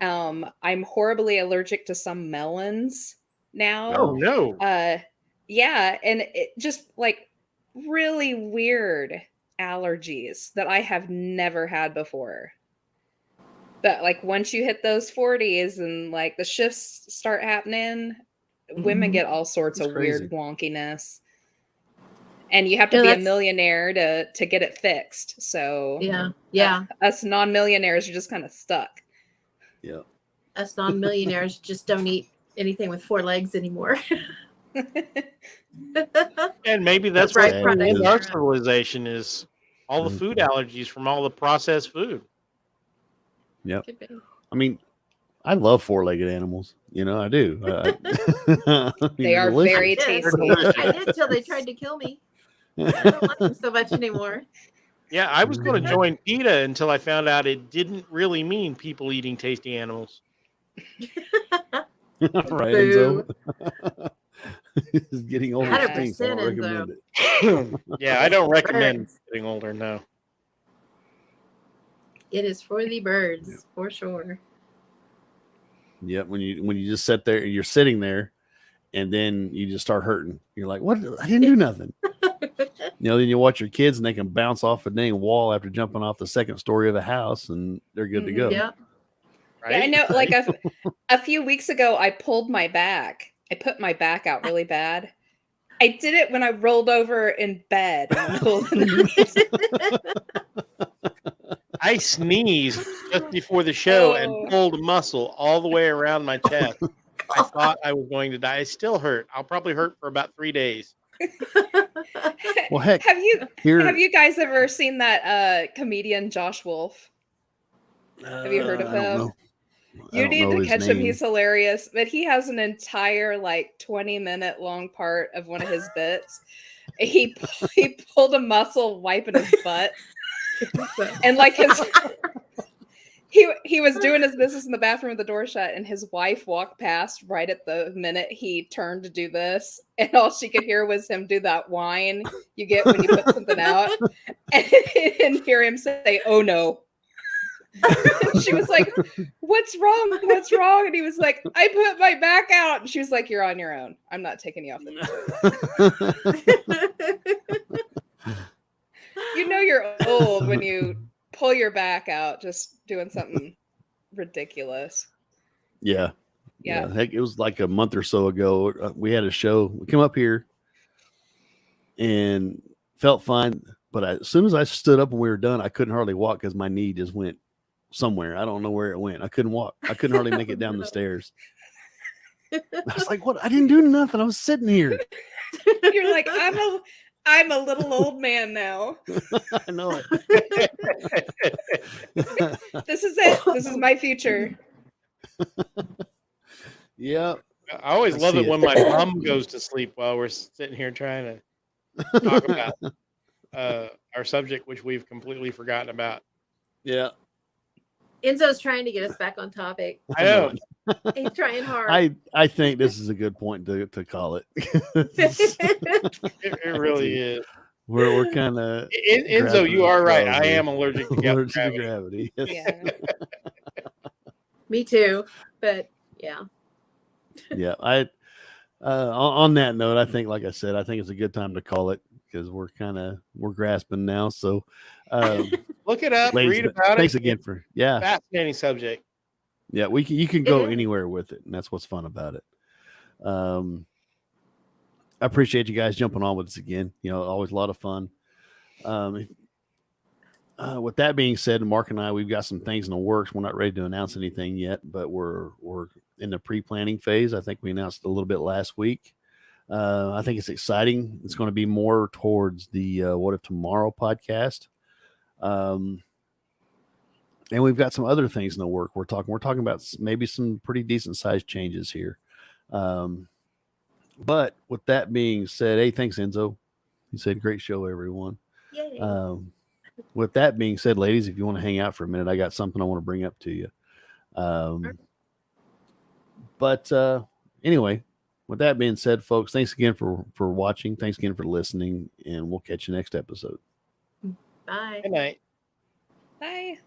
S4: I'm horribly allergic to some melons now.
S3: Oh no.
S4: Yeah, and it just like really weird allergies that I have never had before. But like once you hit those 40s and like the shifts start happening, women get all sorts
S2: That's
S4: of
S2: crazy.
S4: weird wonkiness. And you have to be a millionaire to get it fixed. So
S1: yeah.
S4: Us non-millionaires are just kind of stuck.
S2: Yeah.
S1: Us non-millionaires just don't eat anything with 4 legs anymore.
S3: And maybe that's
S1: right
S3: what
S1: product.
S3: in our civilization is all the food allergies from all the processed food.
S2: Yep. I mean, I love 4-legged animals. You know, I do. I mean,
S4: They are
S2: delicious.
S4: very tasty.
S1: I did till they tried to kill me. I don't like them so much anymore.
S3: Yeah, I was going to join PETA until I found out it didn't really mean people eating tasty animals.
S2: Right, Enzo. He's getting older.
S1: 100%
S2: So I don't
S1: Enzo.
S2: recommend it.
S3: Yeah, I don't recommend
S1: Birds.
S3: getting older now.
S1: It is for the birds, for sure.
S2: Yep. When you just sit there, you're sitting there, and then you just start hurting. You're like, "What? I didn't do nothing." Then you watch your kids, and they can bounce off a dang wall after jumping off the second story of a house, and they're good to go.
S1: Yeah.
S3: Right?
S4: Yeah, I know. Like a few weeks ago, I pulled my back. I put my back out really bad. I did it when I rolled over in bed in the middle of the night.
S3: I sneezed just before the show and pulled a muscle all the way around my chest. I thought I was going to die. It still hurt. I'll probably hurt for about 3 days.
S2: Well, heck,
S4: have you guys ever seen that comedian Josh Wolf? Have you heard of
S2: I don't
S4: him?
S2: know.
S4: You need to catch him.
S2: name.
S4: He's hilarious. But he has an entire like 20-minute long part of one of his bits. He pulled a muscle wiping his butt. And like he was doing his business in the bathroom with the door shut, and his wife walked past right at the minute he turned to do this, and all she could hear was him do that whine you get when you put something out, and hear him say, "Oh no." She was like, "What's wrong? What's wrong?" And he was like, "I put my back out." And she was like, "You're on your own. I'm not taking you off the floor." You know you're old when you pull your back out just doing something ridiculous.
S2: Yeah.
S4: Yeah.
S2: Heck, it was like a month or so ago. We had a show. We came up here and felt fine. But as soon as I stood up and we were done, I couldn't hardly walk because my knee just went somewhere. I don't know where it went. I couldn't walk. I couldn't hardly make it down the stairs. I was like, what? I didn't do nothing. I was sitting here.
S4: You're like, I'm a little old man now.
S2: I know it.
S4: This is it. This is my future.
S2: Yeah.
S3: I always love
S2: see
S3: it when my mom goes to sleep while we're sitting here trying to talk about our subject, which we've completely forgotten about.
S2: Yeah.
S1: Enzo's trying to get us back on topic.
S3: I know.
S1: He's trying hard.
S2: I think this is a good point to call it.
S3: It really is.
S2: We're kind of
S3: Enzo, you are right. I am allergic to gravity.
S2: gravity.
S4: Yeah.
S1: Me too. But yeah.
S2: Yeah, On that note, I think, like I said, I think it's a good time to call it because we're grasping now. So,
S3: Look it up,
S2: ladies,
S3: read about
S2: thanks
S3: it.
S2: again for
S3: Fascinating subject.
S2: Yeah, you can
S1: It
S2: go
S1: is.
S2: anywhere with it, and that's what's fun about it. I appreciate you guys jumping on with us again. Always a lot of fun. With that being said, Mark and I, we've got some things in the works. We're not ready to announce anything yet, but we're in the pre-planning phase. I think we announced a little bit last week. I think it's exciting. It's going to be more towards the What If Tomorrow podcast. And we've got some other things in the work. We're talking about maybe some pretty decent sized changes here. But with that being said, hey, thanks, Enzo. He said, great show, everyone.
S1: Yay.
S2: With that being said, ladies, if you want to hang out for a minute, I got something I want to bring up to you. But anyway, with that being said, folks, thanks again for watching. Thanks again for listening, and we'll catch you next episode.
S1: Bye.
S3: Good night.
S4: Bye.